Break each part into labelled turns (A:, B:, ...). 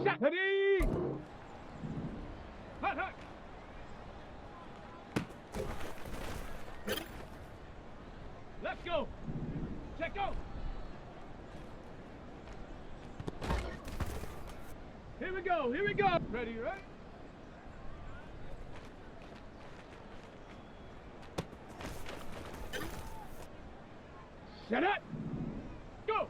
A: Set. Ready. Hut, hut. Let's go. Check go. Here we go. Here we go. Ready, right? Set up. Go.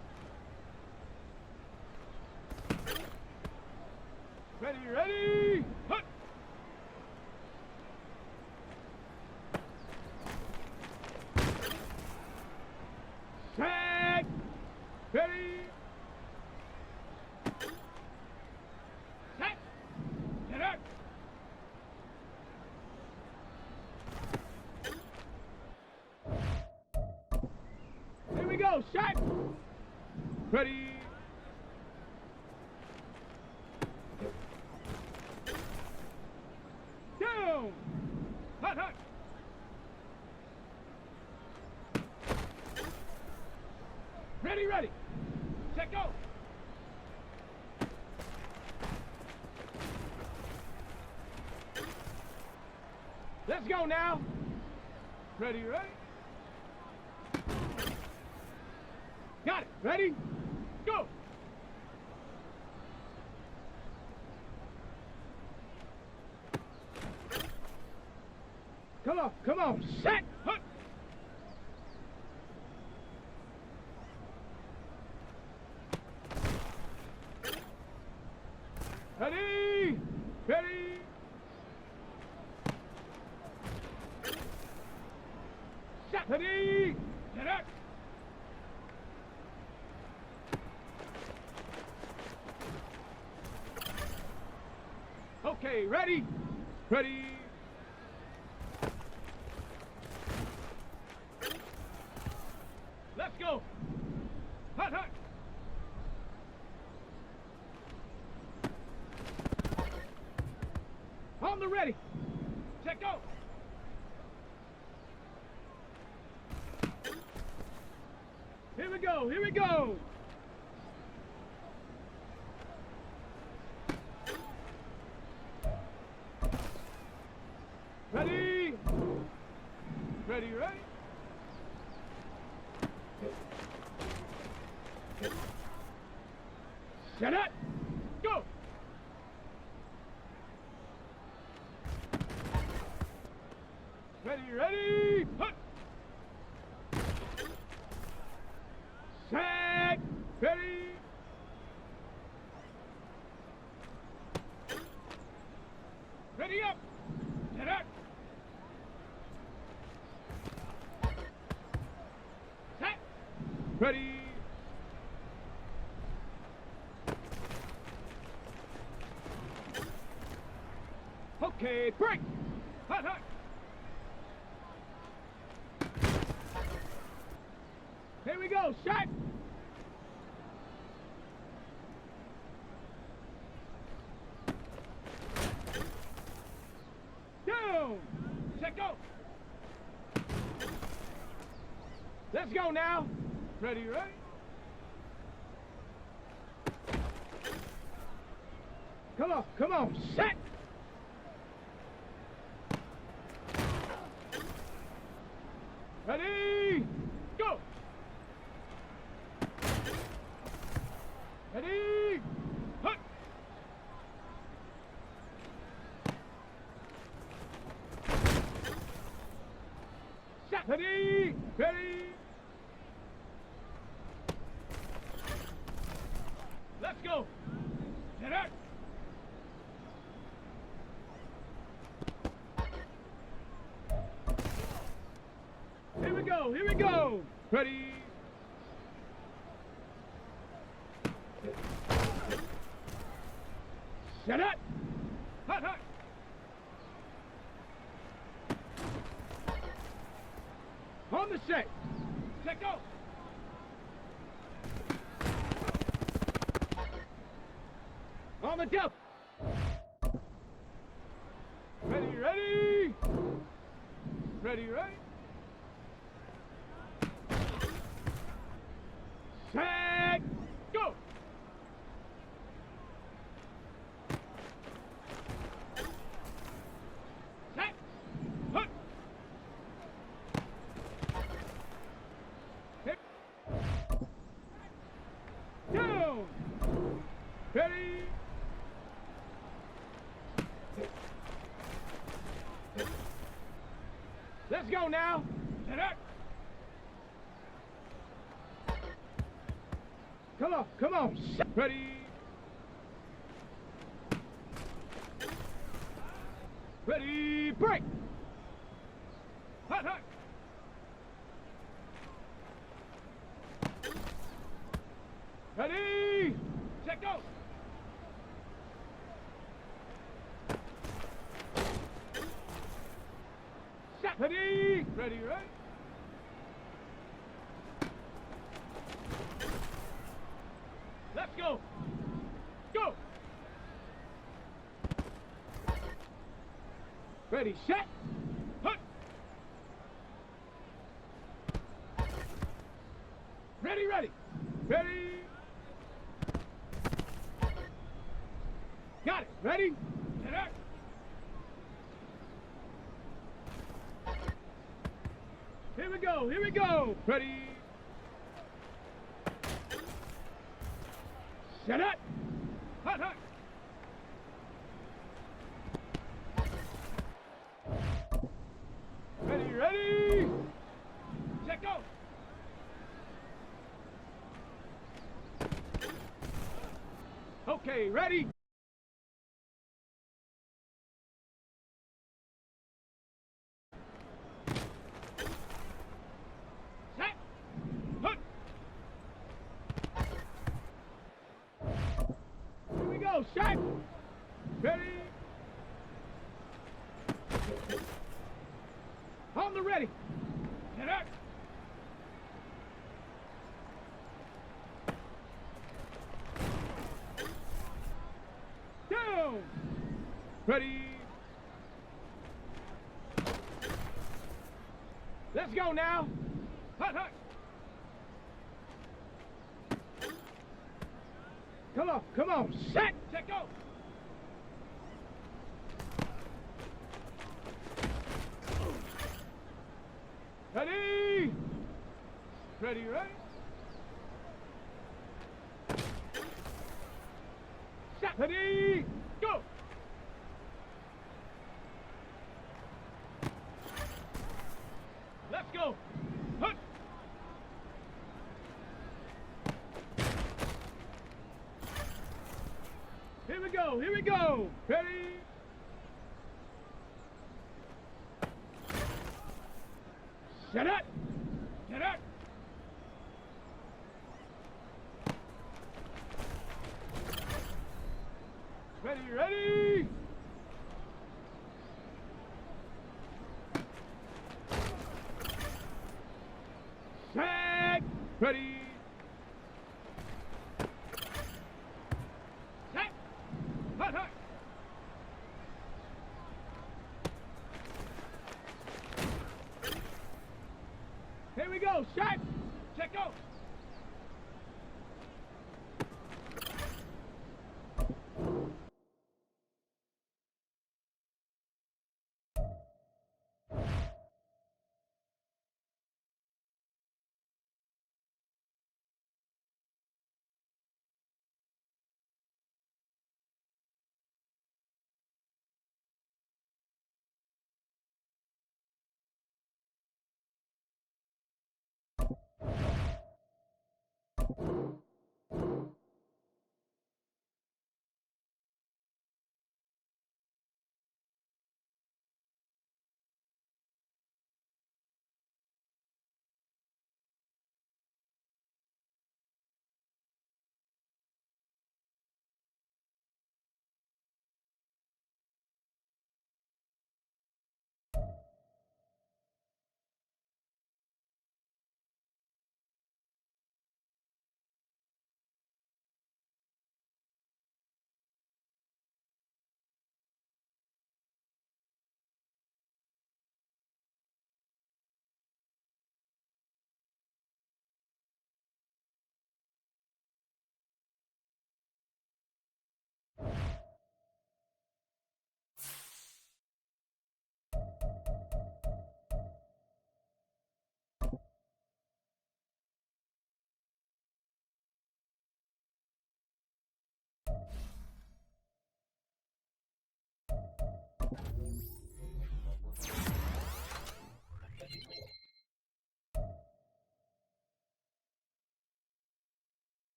A: Ready, ready. Hut. Set. Ready. Set. Set up. Here we go. Shot. Ready. Down. Hut, hut. Ready, ready. Set, go. Let's go now. Ready, ready. Got it. Ready? Go. Come on, come on. Set. Hut. Ready. Ready. Set. Ready. Set up. Okay, ready? Ready? Let's go! Hut, hut! On the ready! Check go! Here we go! Here we go! Ready? Ready, ready? Set up! Go! Ready, ready? Hut! Set! Ready? Ready up! Set up! Set! Ready? Okay, break! Hut, hut! Here we go, shot! Down! Set, go! Let's go now! Ready, ready? Come on, set! Ready? Go! Ready? Hut! Set! Ready? Ready? Let's go! Set up! Here we go! Here we go! Ready? Set up! Hut, hut! On the set! Set, go! On the jump! Ready, ready! Ready, ready? Set! Go! Down. Ready. Let's go now. Set up. Come on, come on. Ready. Ready, break. Hot, hot. Ready, set, go. Set. Ready, ready, ready. Let's go. Go. Ready, set. Hut. Ready, ready. Ready. Got it. Ready. Set up. Here we go. Here we go. Ready. Set up. Hut, hut. Ready, ready. Set, go. Okay, ready. Set. Hut. Here we go. Set. Ready. On the ready. Set up. Down. Ready. Let's go now. Hut, hut. Come on, come on. Set. Set, go. Ready. Ready, ready. Set. Ready. Go. Let's go. Hut. Here we go. Here we go. Ready. Set up. Set up. Ready, ready. Set. Ready. Set. Hut, hut. Here we go. Set. Set, go.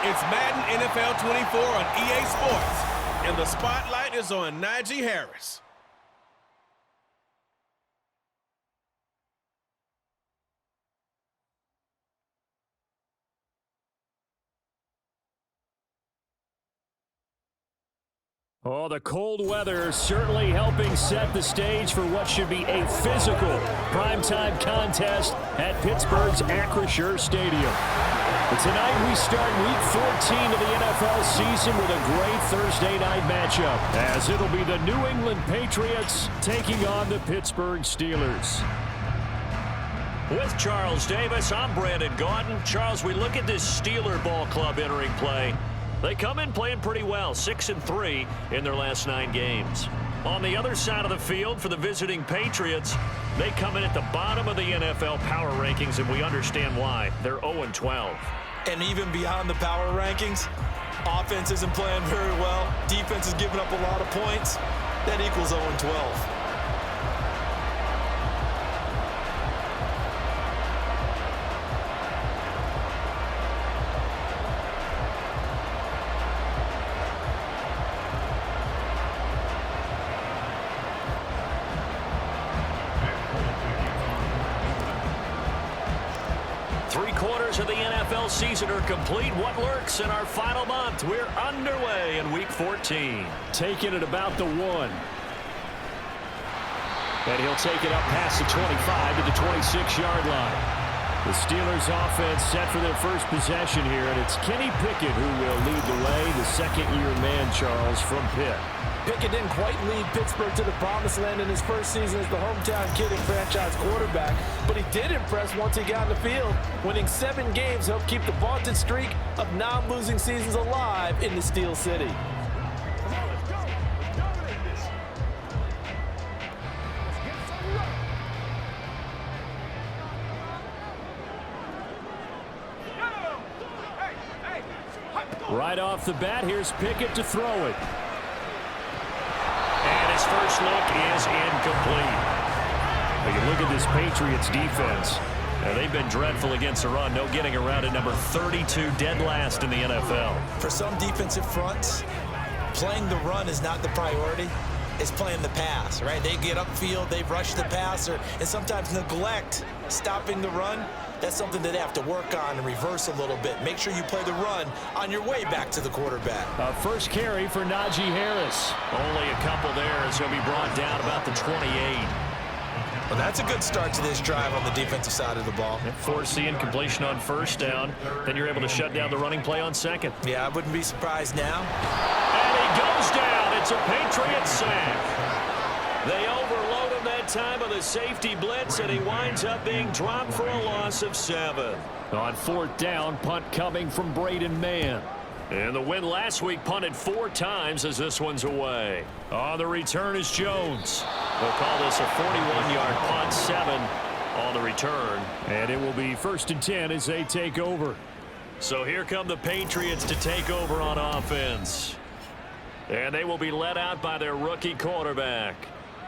B: It's Madden NFL 24 on EA Sports, and the spotlight is on Najee Harris.
C: Oh, the cold weather certainly helping set the stage for what should be a physical primetime contest at Pittsburgh's Acrisure Stadium. But tonight we start Week 14 of the NFL season with a great Thursday night matchup, as it'll be the New England Patriots taking on the Pittsburgh Steelers.
D: With Charles Davis, I'm Brandon Gaudin. Charles, we look at this Steeler ball club entering play. They come in playing pretty well, 6-3 in their last 9 games. On the other side of the field for the visiting Patriots, they come in at the bottom of the NFL power rankings, and we understand why. They're 0-12.
E: And even beyond the power rankings, offense isn't playing very well. Defense is giving up a lot of points. That equals 0-12.
D: 3 quarters of the NFL season are complete. What lurks in our final month? We're underway in Week 14.
C: Taking it about the 1. And he'll take it up past the 25 to the 26-yard line. The Steelers offense set for their first possession here, and it's Kenny Pickett who will lead the way, the second-year man, Charles, from Pitt.
F: Pickett didn't quite lead Pittsburgh to the promised land in his first season as the hometown kid and franchise quarterback, but he did impress once he got on the field. Winning 7 games helped keep the vaunted streak of non-losing seasons alive in the Steel City.
C: Right off the bat, here's Pickett to throw it.
D: And his first look is incomplete.
C: Now you look at this Patriots defense.
D: Now, they've been dreadful against the run. No getting around at number 32, dead last in the NFL.
E: For some defensive fronts, playing the run is not the priority. It's playing the pass, right? They get upfield, they rush the passer, and sometimes neglect stopping the run. That's something that they have to work on and reverse a little bit. Make sure you play the run on your way back to the quarterback.
C: First carry for Najee Harris.
D: Only a couple there as he'll be brought down about the 28.
E: Well, that's a good start to this drive on the defensive side of the ball.
D: Foreseeing completion on first down. Then you're able to shut down the running play on second.
E: Yeah, I wouldn't be surprised now.
D: And he goes down. It's a Patriot sack. They overload him that time with a safety blitz, and he winds up being dropped for a loss of 7.
C: On 4th down, punt coming from Braden Mann.
D: And the win last week punted 4 times as this one's away. On the return is Jones. We'll call this a 41-yard punt, 7 on the return.
C: And it will be 1st and 10 as they take over.
D: So here come the Patriots to take over on offense. And they will be led out by their rookie quarterback.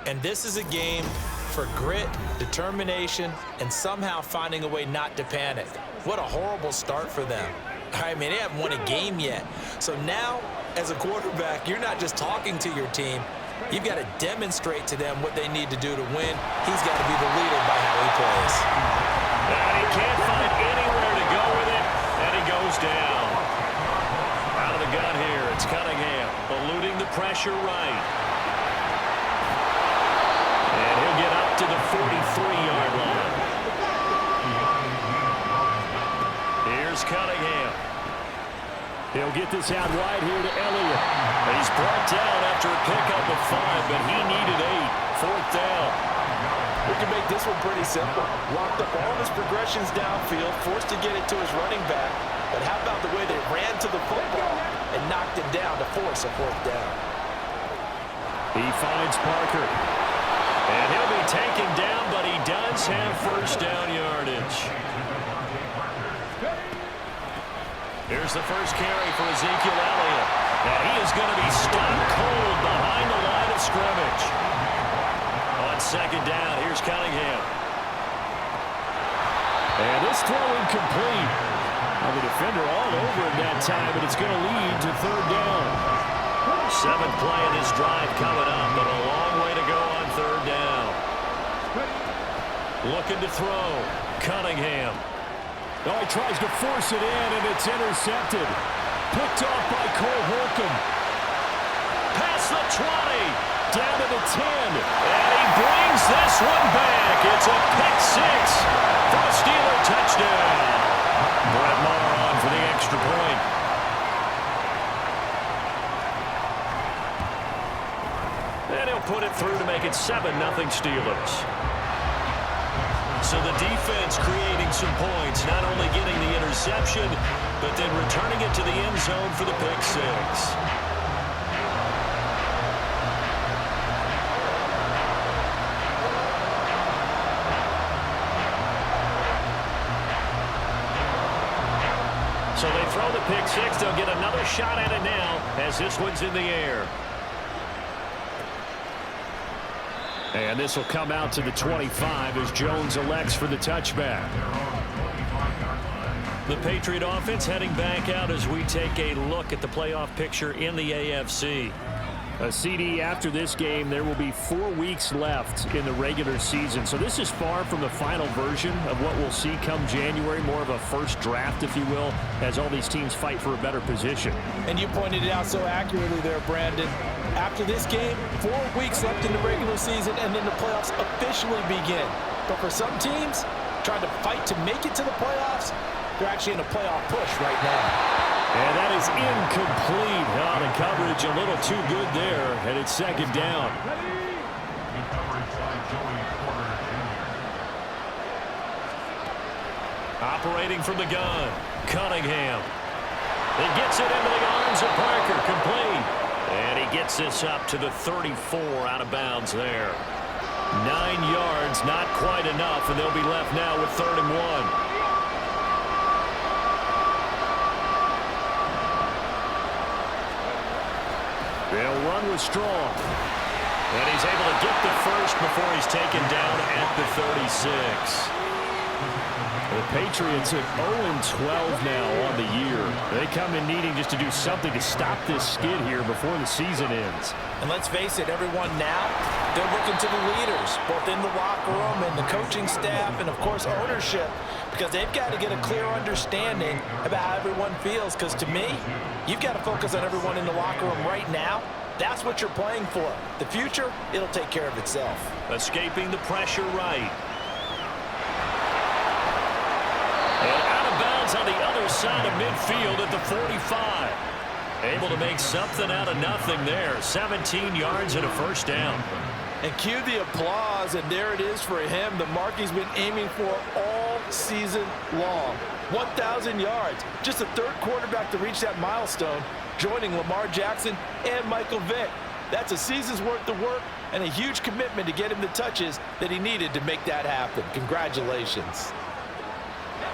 E: And this is a game for grit, determination, and somehow finding a way not to panic. What a horrible start for them. I mean, they haven't won a game yet. So now, as a quarterback, you're not just talking to your team. You've got to demonstrate to them what they need to do to win. He's got to be the leader by how he plays.
D: And he can't find anywhere to go with it, and he goes down. Out of the gun here, it's Cunningham, eluding the pressure right. And he'll get up to the 43-yard line. Here's Cunningham.
C: He'll get this out wide here to Elliott.
D: He's brought down after a pickup of 5, but he needed 8. 4th down.
F: We can make this one pretty simple. Locked up all his progressions downfield, forced to get it to his running back. But how about the way they ran to the football and knocked him down to force a 4th down?
C: He finds Parker.
D: And he'll be taken down, but he does have first down yardage. Here's the first carry for Ezekiel Elliott. And he is going to be stopped cold behind the line of scrimmage. On 2nd down, here's Cunningham.
C: And this throw incomplete. Well, the defender all over him that time, but it's going to lead to third down.
D: 7th play in this drive coming up, but a long way to go on third down. Looking to throw. Cunningham.
C: Oh, he tries to force it in, and it's intercepted. Picked off by Cole Holcomb.
D: Past the 20. Down to the 10. And he brings this one back. It's a pick 6 for a Steeler touchdown. Brett Maher on for the extra point. And he'll put it through to make it 7-0 Steelers. So the defense creating some points, not only getting the interception, but then returning it to the end zone for the pick 6. So they throw the pick 6. They'll get another shot at it now as this one's in the air.
C: And this will come out to the 25 as Jones elects for the touchback.
D: The Patriot offense heading back out as we take a look at the playoff picture in the AFC.
C: A CD after this game, there will be 4 weeks left in the regular season. So this is far from the final version of what we'll see come January, more of a first draft, if you will, as all these teams fight for a better position.
F: And you pointed it out so accurately there, Brandon. After this game, 4 weeks left in the regular season, and then the playoffs officially begin. But for some teams, trying to fight to make it to the playoffs, they're actually in a playoff push right now.
C: And that is incomplete. Oh, the coverage a little too good there, and it's second down.
D: Operating from the gun, Cunningham. He gets it into the arms of Parker, complete. And he gets this up to the 34 out of bounds there. 9 yards, not quite enough, and they'll be left now with 3rd and 1.
C: They'll run with Strong.
D: And he's able to get the first before he's taken down at the 36.
C: The Patriots at 0-12 now on the year. They come in needing just to do something to stop this skid here before the season ends.
F: And let's face it, everyone now, they're looking to the leaders, both in the locker room and the coaching staff and, of course, ownership, because they've got to get a clear understanding about how everyone feels. Because to me, you've got to focus on everyone in the locker room right now. That's what you're playing for. The future, it'll take care of itself.
D: Escaping the pressure right. And out of bounds on the other side of midfield at the 45. Able to make something out of nothing there. 17 yards and a first down.
F: And cue the applause, and there it is for him. The mark he's been aiming for all season long. 1,000 yards. Just the 3rd quarterback to reach that milestone, joining Lamar Jackson and Michael Vick. That's a season's worth of work and a huge commitment to get him the touches that he needed to make that happen. Congratulations.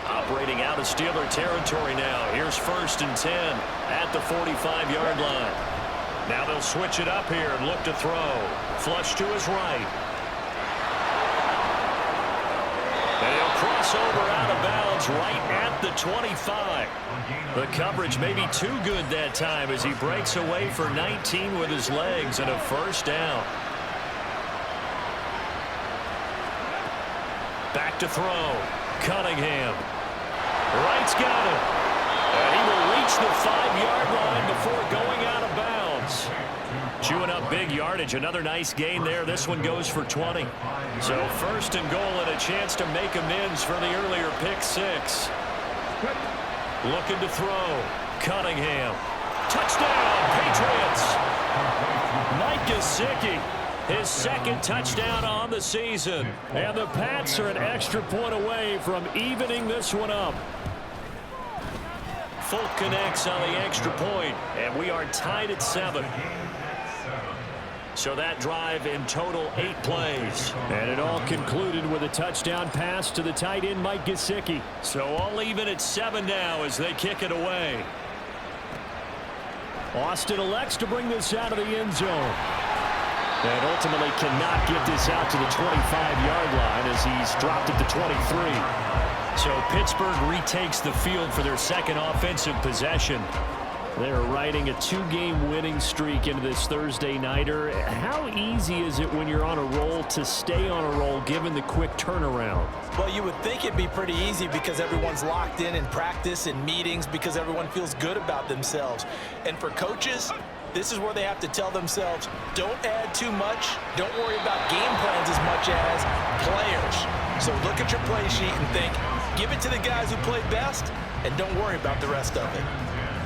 D: Operating out of Steeler territory now. Here's 1st and 10 at the 45-yard line. Now they'll switch it up here and look to throw. Flush to his right. And he'll cross over out of bounds right at the 25. The coverage may be too good that time as he breaks away for 19 with his legs and a first down. Back to throw. Cunningham. Wright's got it. And he will reach the 5-yard line before going out of bounds. Chewing up big yardage. Another nice gain there. This one goes for 20. So 1st and goal and a chance to make amends for the earlier pick 6. Looking to throw. Cunningham. Touchdown, Patriots. Mike Gesicki. His 2nd touchdown on the season.
C: And the Pats are an extra point away from evening this one up.
D: Folk connects on the extra point, and we are tied at 7. So that drive in total 8 plays.
C: And it all concluded with a touchdown pass to the tight end Mike Gesicki.
D: So all even at 7 now as they kick it away.
C: Austin elects to bring this out of the end zone. And ultimately cannot get this out to the 25-yard line as he's dropped at the 23. So Pittsburgh retakes the field for their second offensive possession. They're riding a 2-game winning streak into this Thursday nighter. How easy is it when you're on a roll to stay on a roll given the quick turnaround?
E: Well, you would think it'd be pretty easy because everyone's locked in practice and meetings because everyone feels good about themselves. And for coaches, this is where they have to tell themselves, don't add too much. Don't worry about game plans as much as players. So look at your play sheet and think, give it to the guys who play best and don't worry about the rest of it.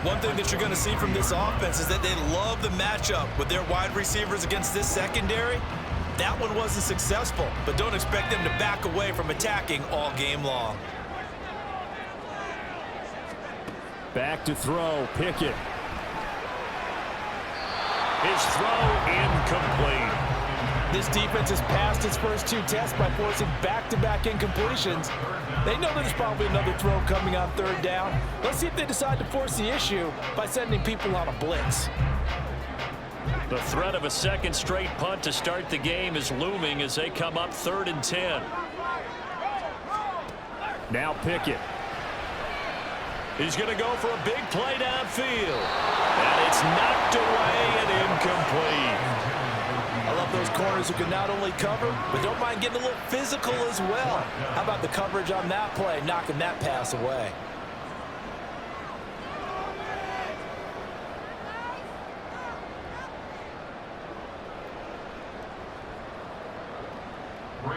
G: One thing that you're going to see from this offense is that they love the matchup with their wide receivers against this secondary. That one wasn't successful, but don't expect them to back away from attacking all game long.
C: Back to throw, Pickett. His throw incomplete.
F: This defense has passed its first 2 tests by forcing back-to-back incompletions. They know there's probably another throw coming on 3rd down. Let's see if they decide to force the issue by sending people on a blitz.
C: The threat of a second straight punt to start the game is looming as they come up 3rd and 10. Now Pickett. He's going to go for a big play downfield. And it's knocked away and incomplete.
F: I love those corners who can not only cover, but don't mind getting a little physical as well. How about the coverage on that play, knocking that pass away?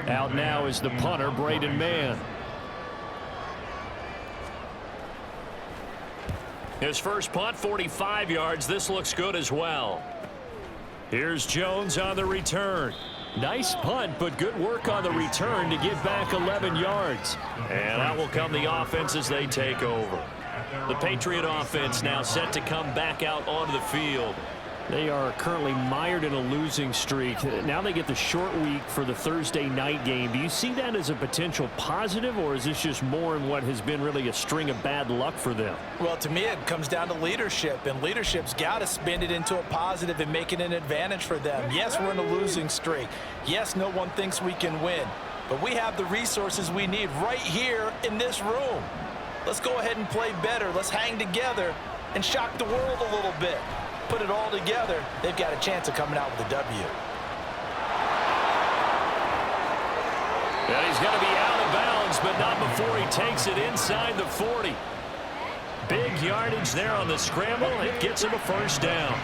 C: Out now is the punter, Braden Mann. His first punt, 45 yards. This looks good as well. Here's Jones on the return. Nice punt, but good work on the return to get back 11 yards. And out will come the offense as they take over. The Patriot offense now set to come back out onto the field. They are currently mired in a losing streak. Now they get the short week for the Thursday night game. Do you see that as a potential positive, or is this just more in what has been really a string of bad luck for them?
F: Well, to me, it comes down to leadership, and leadership's got to spin it into a positive and make it an advantage for them. Yes, we're in a losing streak. Yes, no one thinks we can win, but we have the resources we need right here in this room. Let's go ahead and play better. Let's hang together and shock the world a little bit. Put it all together, they've got a chance of coming out with a W.
C: And he's going to be out of bounds, but not before he takes it inside the 40. Big yardage there on the scramble. It gets him a first down.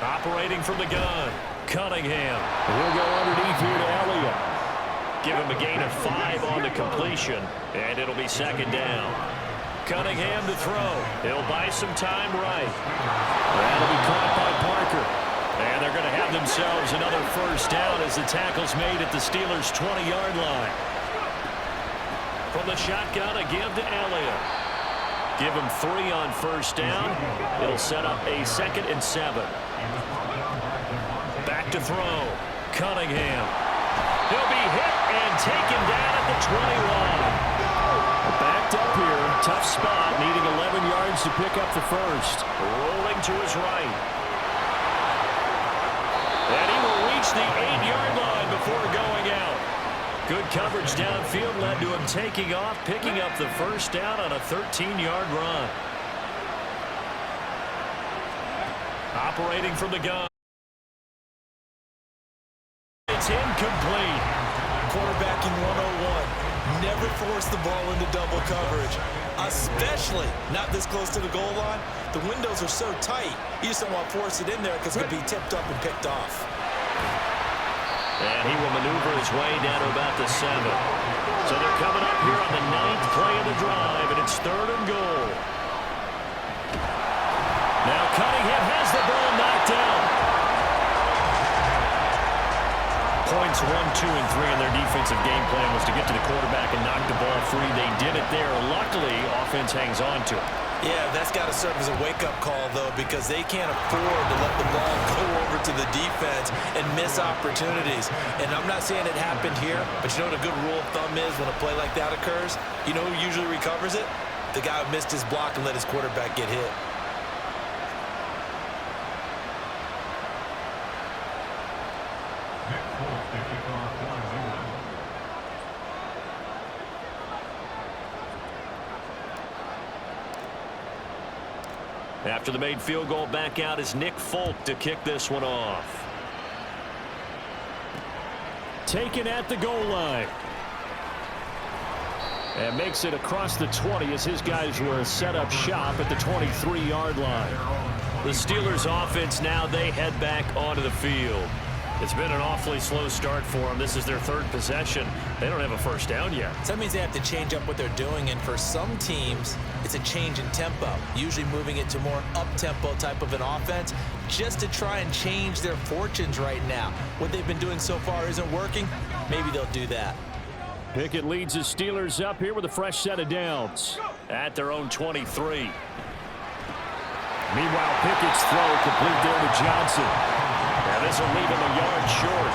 C: Operating from the gun, Cunningham. He'll go underneath here to Elliott. Give him a gain of 5 on the completion, and it'll be 2nd down. Cunningham to throw. He'll buy some time right. That'll be caught by Parker. And they're going to have themselves another first down as the tackle's made at the Steelers' 20-yard line. From the shotgun, a give to Elliott. Give him 3 on first down. It'll set up a 2nd and 7. Back to throw. Cunningham. He'll be hit and taken down at the 20-line. Backed up here, tough spot, needing 11 yards to pick up the first. Rolling to his right. And he will reach the 8-yard line before going out. Good coverage downfield led to him taking off, picking up the first down on a 13-yard run. Operating from the gun. It's incomplete.
G: Quarterbacking 101. Never force the ball into double coverage, especially not this close to the goal line. The windows are so tight, you just don't want to force it in there because it could be tipped up and picked off.
C: And he will maneuver his way down to about the 7. So they're coming up here on the 9th play of the drive, and it's 3rd and goal. Now Cunningham has the ball knocked out. Points 1, 2, and 3 in their defensive game plan was to get to the quarterback and knock the ball free. They did it there. Luckily, offense hangs on to it.
G: Yeah, that's got to serve as a wake-up call, though, because they can't afford to let the ball go over to the defense and miss opportunities. And I'm not saying it happened here, but you know what a good rule of thumb is when a play like that occurs? You know who usually recovers it? The guy who missed his block and let his quarterback get hit.
D: After the made field goal, back out is Nick Folk to kick this one off.
C: Taken at the goal line. And makes it across the 20 as his guys will set up shop at the 23-yard line.
D: The Steelers offense now, they head back onto the field. It's been an awfully slow start for them. This is their third possession. They don't have a first down yet.
E: So that means they have to change up what they're doing, and for some teams, it's a change in tempo, usually moving it to more up-tempo type of an offense just to try and change their fortunes right now. What they've been doing so far isn't working. Maybe they'll do that.
C: Pickett leads the Steelers up here with a fresh set of downs.
D: At their own 23.
C: Meanwhile, Pickett's throw complete there to Johnson.
D: Now this will leave him a yard short.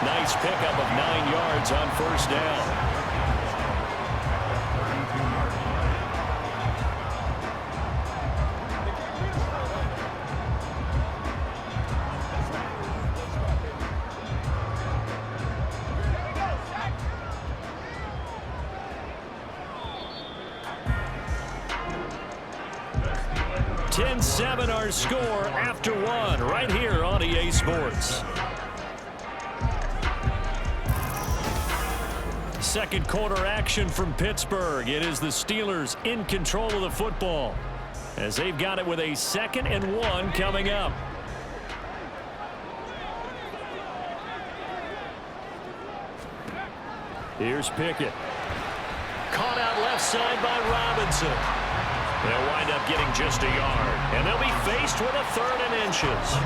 D: Nice pickup of 9 yards on first down. Our score after one right here on EA Sports. Second quarter action from Pittsburgh. It is the Steelers in control of the football as they've got it with a 2nd and 1 coming up.
C: Here's Pickett.
D: Caught out left side by Robinson. They'll wind up getting just a yard, and they'll be faced with a 3rd and inches.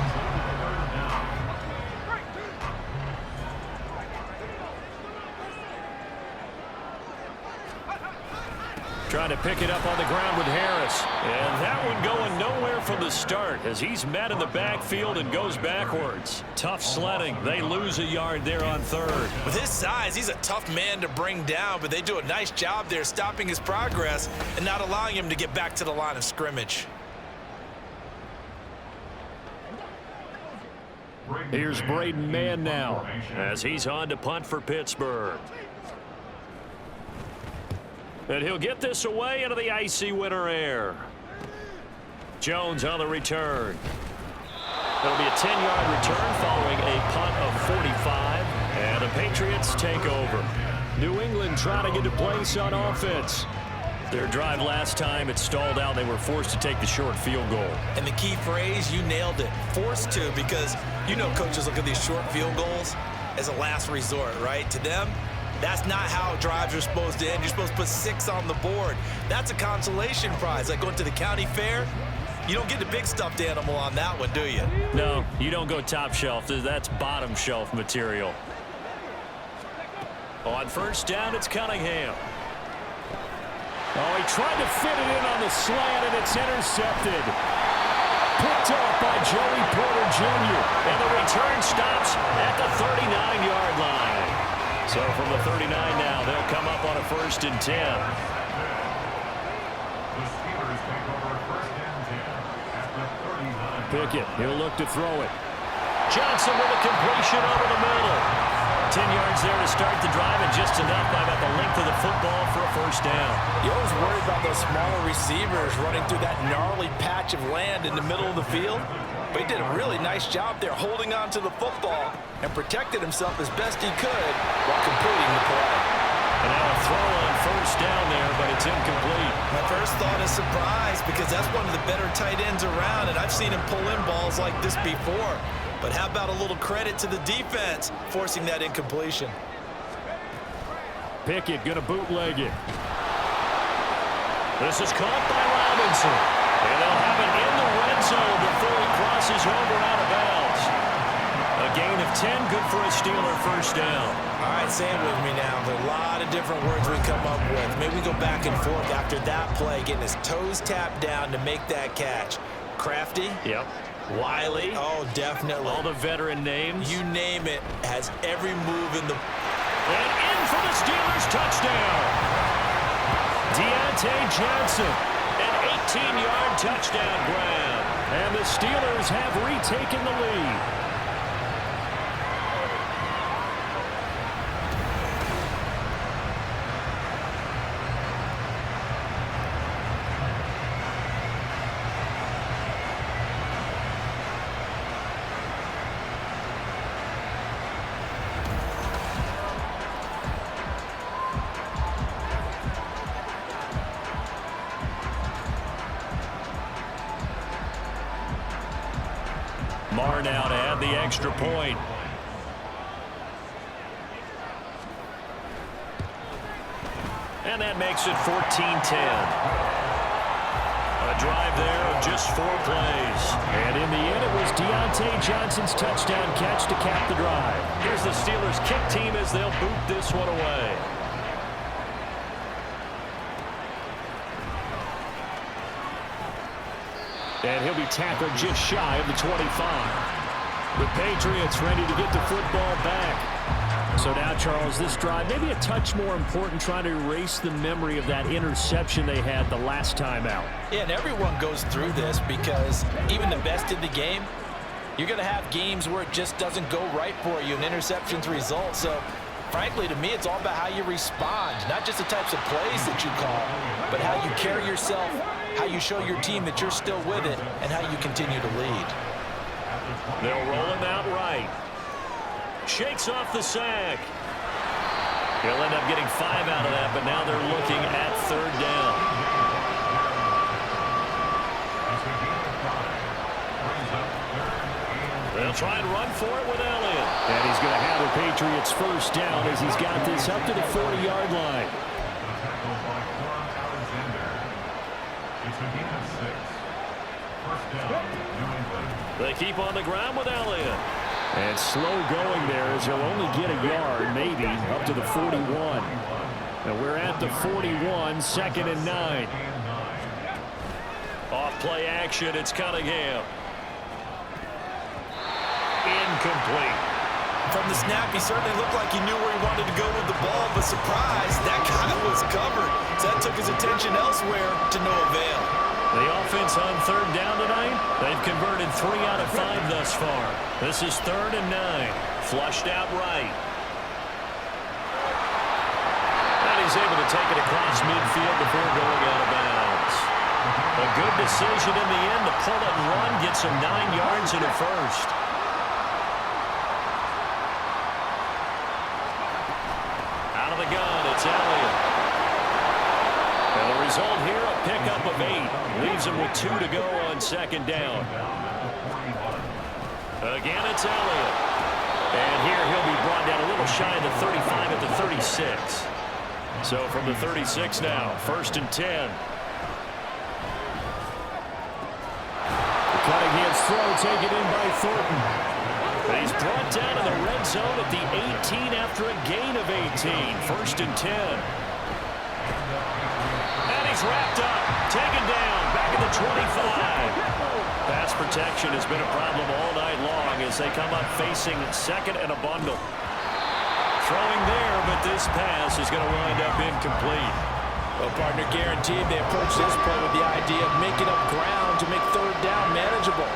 D: Trying to pick it up on the ground with Harris. And that one going nowhere from the start as he's met in the backfield and goes backwards. Tough sledding. They lose a yard there on 3rd.
E: With his size, he's a tough man to bring down, but they do a nice job there stopping his progress and not allowing him to get back to the line of scrimmage.
C: Here's Braden Mann now
D: as he's on to punt for Pittsburgh. And he'll get this away into the icy winter air. Jones on the return. It'll be a 10-yard return following a punt of 45. And the Patriots take over.
C: New England trying to get to place on offense.
D: Their drive last time, it stalled out. They were forced to take the short field goal.
E: And the key phrase, you nailed it. Forced to, because you know coaches look at these short field goals as a last resort, right? To them, that's not how drives are supposed to end. You're supposed to put 6 on the board. That's a consolation prize. Like going to the county fair, you don't get the big stuffed animal on that one, do you?
D: No, you don't go top shelf. That's bottom shelf material. On first down, it's Cunningham.
C: Oh, he tried to fit it in on the slant, and it's intercepted. Picked up by Joey Porter Jr.
D: And the return stops at the 39-yard line. So from the 39 now, they'll come up on a 1st and 10.
C: Pickett, he'll look to throw it.
D: Johnson with a completion over the middle. 10 yards there to start the drive, and just enough by about the length of the football for a 1st down.
F: You always worry about those smaller receivers running through that gnarly patch of land in the middle of the field. But he did a really nice job there holding on to the football and protected himself as best he could while completing the play.
D: And now a throw on 1st down there, but it's incomplete.
E: My first thought is surprise, because that's one of the better tight ends around, and I've seen him pull in balls like this before. But how about a little credit to the defense forcing that incompletion?
C: Pickett going to bootleg it.
D: This is caught by Robinson. And they'll have it in the red zone before he crosses over out of bounds. A gain of 10, good for a Steeler 1st down.
E: All right, say it with me now. There are a lot of different words we come up with. Maybe we go back and forth after that play, getting his toes tapped down to make that catch. Crafty?
D: Yep.
E: Wiley? Oh, definitely.
D: All the veteran names.
E: You name it, has every move in the...
D: And in for the Steelers touchdown. Deontay Johnson, an 18-yard touchdown grab.
C: And the Steelers have retaken the lead.
D: Lamar now to add the extra point. And that makes it 14-10. A drive there of just 4 plays.
C: And in the end, it was Deontay Johnson's touchdown catch to cap the drive.
D: Here's the Steelers kick team as they'll boot this one away.
C: And he'll be tackled just shy of the 25. The Patriots ready to get the football back. So now, Charles, this drive maybe a touch more important, trying to erase the memory of that interception they had the last time out.
E: Yeah, and everyone goes through this because even the best in the game, you're going to have games where it just doesn't go right for you, and interceptions result. So, frankly, to me, it's all about how you respond, not just the types of plays that you call, but how you carry yourself, how you show your team that you're still with it, and how you continue to lead.
D: They'll roll him out right. Shakes off the sack. He'll end up getting 5 out of that, but now they're looking at 3rd down. They'll try and run for it with Elliott.
C: And he's going to have the Patriots first down as he's got this up to the 40-yard line.
D: They keep on the ground with Elliott.
C: And slow going there as he'll only get a yard, maybe, up to the 41. Now we're at the 41, 2nd and 9.
D: Off play action, it's Cunningham. Incomplete.
G: From the snap, he certainly looked like he knew where he wanted to go with the ball, but surprise, that guy was covered. So that took his attention elsewhere to no avail.
D: The offense on 3rd down tonight, they've converted 3 out of 5 thus far. This is 3rd and 9. Flushed out right. And he's able to take it across midfield before going out of bounds. A good decision in the end to pull it and run, gets him 9 yards and a first. Out of the gun, it's Elliott. And the result here, a pickup of 8. Leaves him with 2 to go on 2nd down. Again, it's Elliott. And here he'll be brought down a little shy of the 35 at the 36. So from the 36 now, 1st and 10.
C: Cunningham's throw taken in by Thornton.
D: He's brought down in the red zone at the 18 after a gain of 18. 1st and 10. Wrapped up, taken down, back at the 25. Pass protection has been a problem all night long as they come up facing 2nd and a bundle. Throwing there, but this pass is going to wind up incomplete.
F: Well, partner, guaranteed they approach this play with the idea of making up ground to make 3rd down manageable.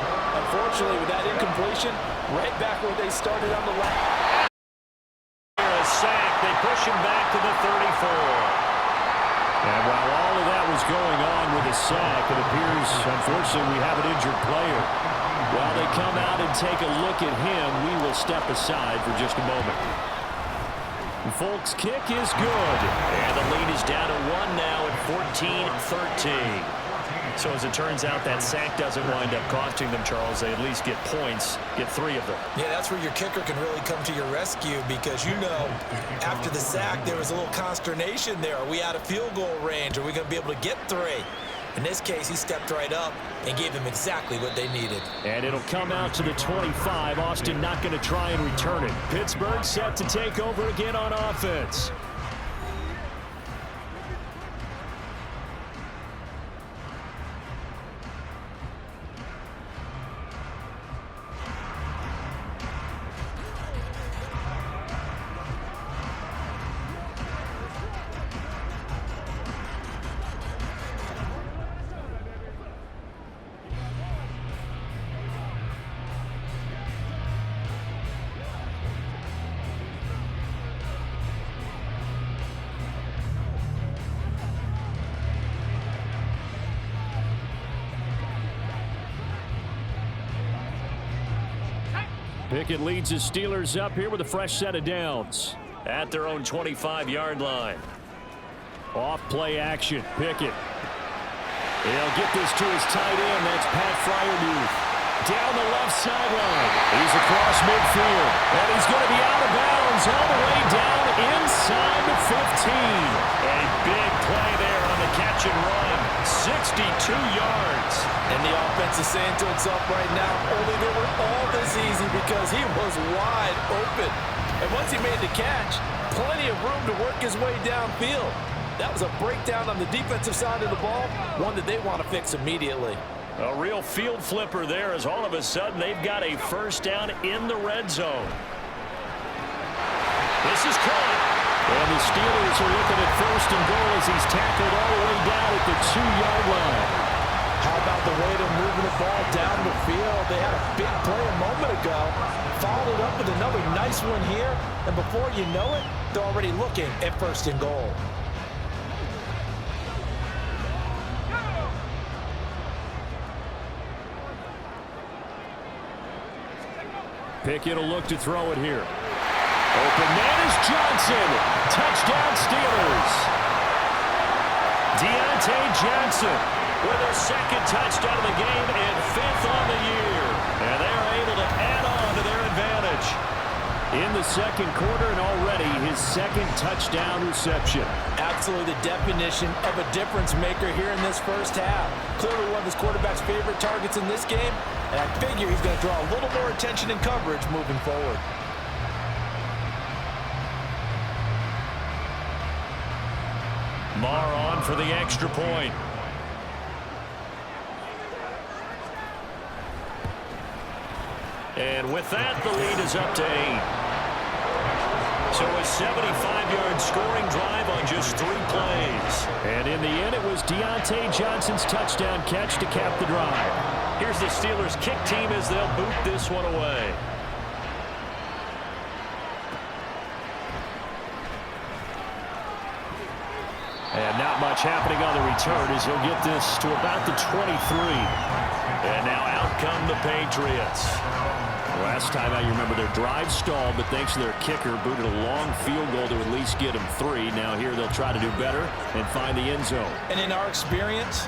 F: Unfortunately, with that incompletion, right back where they started on the left.
D: A sack, they push him back to the 34.
C: And while all of that was going on with the sack, it appears, unfortunately, we have an injured player. While they come out and take a look at him, we will step aside for just a moment. And Folk's kick is good.
D: And the lead is down to 1 now at 14-13. So as it turns out, that sack doesn't wind up costing them, Charles. They at least get points, get 3 of them.
E: Yeah, that's where your kicker can really come to your rescue because, you know, after the sack, there was a little consternation there. Are we out of field goal range? Are we going to be able to get 3? In this case, he stepped right up and gave them exactly what they needed.
C: And it'll come out to the 25. Austin not going to try and return it. Pittsburgh set to take over again on offense. Pickett leads his Steelers up here with a fresh set of downs.
D: At their own 25-yard line.
C: Off play action. Pickett. He'll get this to his tight end. That's Pat Fryermuth. down the left sideline. He's across midfield, and he's going to be out of bounds all the way down inside the 15.
D: A big play there on the catch and run. 62 yards.
F: And the offense is saying to itself right now, only they were all this easy because he was wide open. And once he made the catch, plenty of room to work his way downfield. That was a breakdown on the defensive side of the ball, one that they want to fix immediately.
D: A real field flipper there as all of a sudden they've got a first down in the red zone. This is caught.
C: And the Steelers are looking at first and goal as he's tackled all the way down at the 2-yard line.
F: How about the way they're moving the ball down the field? They had a big play a moment ago, followed it up with another nice one here, and before you know it, they're already looking at first and goal.
C: Pickett will look to throw it here. Open man is Johnson. Touchdown Steelers.
D: Deontay Johnson with a second touchdown of the game and 5th on the year. And they are able to add on to their advantage.
C: In the second quarter and already his second touchdown reception.
F: Absolutely the definition of a difference maker here in this first half. Clearly one of his quarterback's favorite targets in this game, and I figure he's going to draw a little more attention and coverage moving forward.
D: Marr on for the extra point. And with that, the lead is up to 8. So a 75-yard scoring drive on just 3 plays.
C: And in the end, it was Deontay Johnson's touchdown catch to cap the drive.
D: Here's the Steelers' kick team as they'll boot this one away.
C: And not much happening on the return as he'll get this to about the 23.
D: And now out come the Patriots.
C: Last time I remember their drive stalled, but thanks to their kicker, booted a long field goal to at least get them 3. Now here they'll try to do better and find the end zone.
F: And in our experience,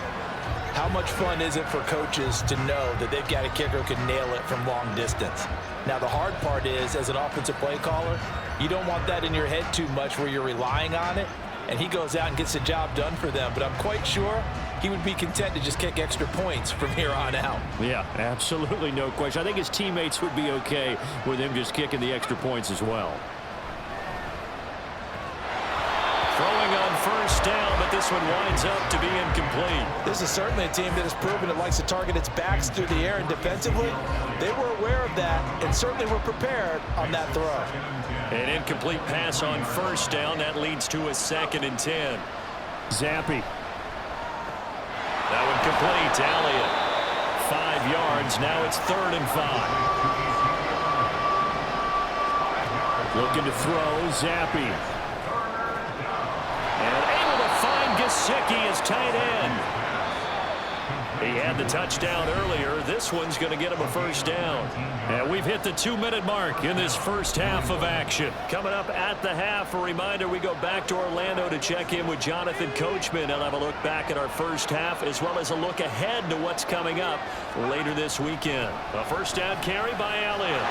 F: how much fun is it for coaches to know that they've got a kicker who can nail it from long distance? Now the hard part is, as an offensive play caller, you don't want that in your head too much where you're relying on it, and he goes out and gets the job done for them. But I'm quite sure he would be content to just kick extra points from here on out.
C: Yeah, absolutely no question. I think his teammates would be okay with him just kicking the extra points as well.
D: Throwing on first down, but this one winds up to be incomplete.
F: This is certainly a team that has proven it likes to target its backs through the air and defensively. They were aware of that and certainly were prepared on that throw.
D: An incomplete pass on first down. That leads to a 2nd and 10.
C: Zappy.
D: That one complete. Elliott. 5 yards. Now it's 3rd and 5.
C: Looking to throw. Zappy.
D: And able to find Gesicki as tight end. He had the touchdown earlier. This one's going to get him a first down. And we've hit the 2-minute mark in this first half of action. Coming up at the half, a reminder, we go back to Orlando to check in with Jonathan Coachman. He'll have a look back at our first half as well as a look ahead to what's coming up later this weekend. A first down carry by Elliott.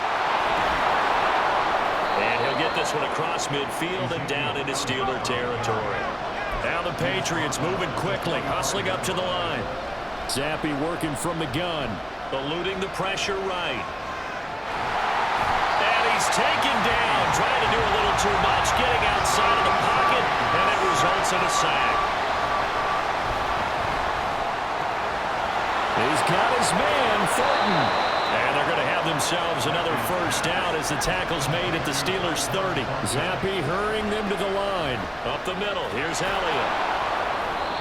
D: And he'll get this one across midfield and down into Steeler territory. Now the Patriots moving quickly, hustling up to the line.
C: Zappy working from the gun.
D: Eluding the pressure right. And he's taken down, trying to do a little too much, getting outside of the pocket, and it results in a sack.
C: He's got his man, Thornton.
D: And they're going to have themselves another first down as the tackle's made at the Steelers' 30.
C: Zappy hurrying them to the line.
D: Up the middle, here's Elliott.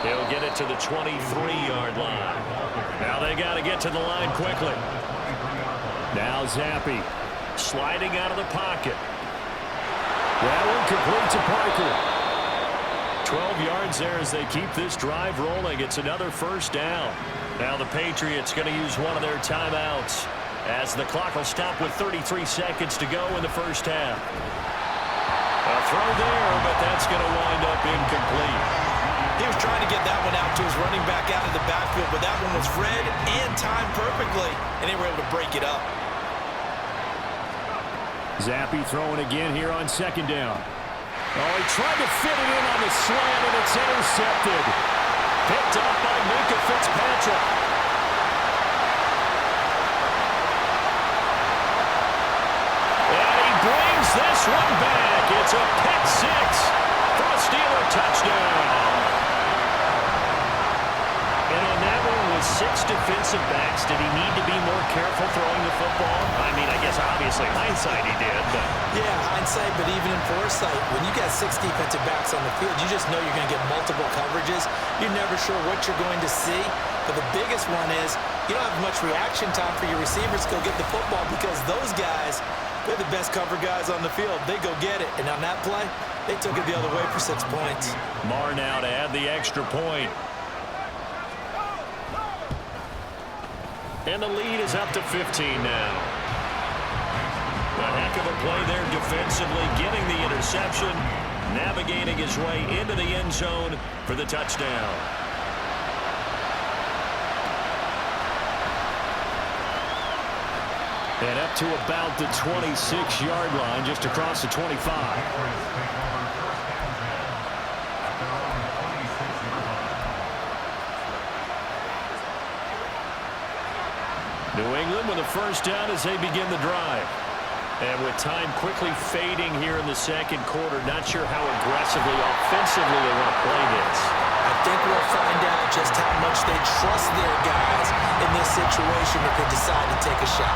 D: He'll get it to the 23-yard line. Now they got to get to the line quickly.
C: Now Zappy.
D: Sliding out of the pocket.
C: That one complete to Parker.
D: 12 yards there as they keep this drive rolling. It's another first down. Now the Patriots going to use one of their timeouts as the clock will stop with 33 seconds to go in the first half. A throw there, but that's going to wind up incomplete.
E: He was trying to get that one out to his running back out of the backfield, but that one was read and timed perfectly, and they were able to break it up.
C: Zappi throwing again here on second down. Oh, he tried to fit it in on the slant, and it's intercepted. Picked up by Minka Fitzpatrick. And he brings this one back. It's a pick six for a Steeler touchdown. And on that one with 6 defensive backs, did he need to be more careful throwing the football? I mean, I guess obviously hindsight he did, but...
E: Yeah, hindsight, but even in foresight, when you got 6 defensive backs on the field, you just know you're going to get multiple coverages. You're never sure what you're going to see. But the biggest one is you don't have much reaction time for your receivers to go get the football because those guys, they're the best cover guys on the field. They go get it. And on that play, they took it the other way for 6 points.
C: Marr now to add the extra point. And the lead is up to 15 now. A heck of a play there defensively, getting the interception, navigating his way into the end zone for the touchdown. And up to about the 26-yard line, just across the 25. New England with a first down as they begin the drive. And with time quickly fading here in the second quarter, not sure how aggressively, offensively they want to play this.
E: I think we'll find out just how much they trust their guys in this situation if they decide to take a shot.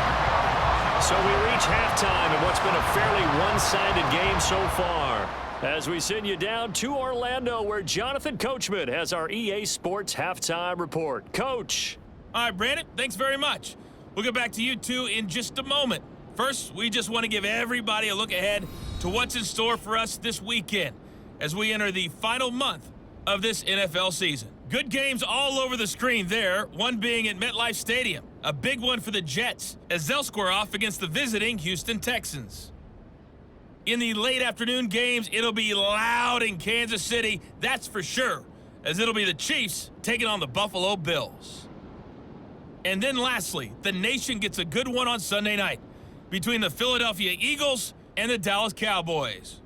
C: So we reach halftime in what's been a fairly one-sided game so far. As we send you down to Orlando, where Jonathan Coachman has our EA Sports Halftime Report. Coach.
B: All right, Brandon, thanks very much. We'll get back to you two in just a moment. First, we just want to give everybody a look ahead to what's in store for us this weekend as we enter the final month of this NFL season. Good games all over the screen there, one being at MetLife Stadium. A big one for the Jets as they'll square off against the visiting Houston Texans. In the late afternoon games, it'll be loud in Kansas City, that's for sure, as it'll be the Chiefs taking on the Buffalo Bills. And then lastly, the nation gets a good one on Sunday night between the Philadelphia Eagles and the Dallas Cowboys.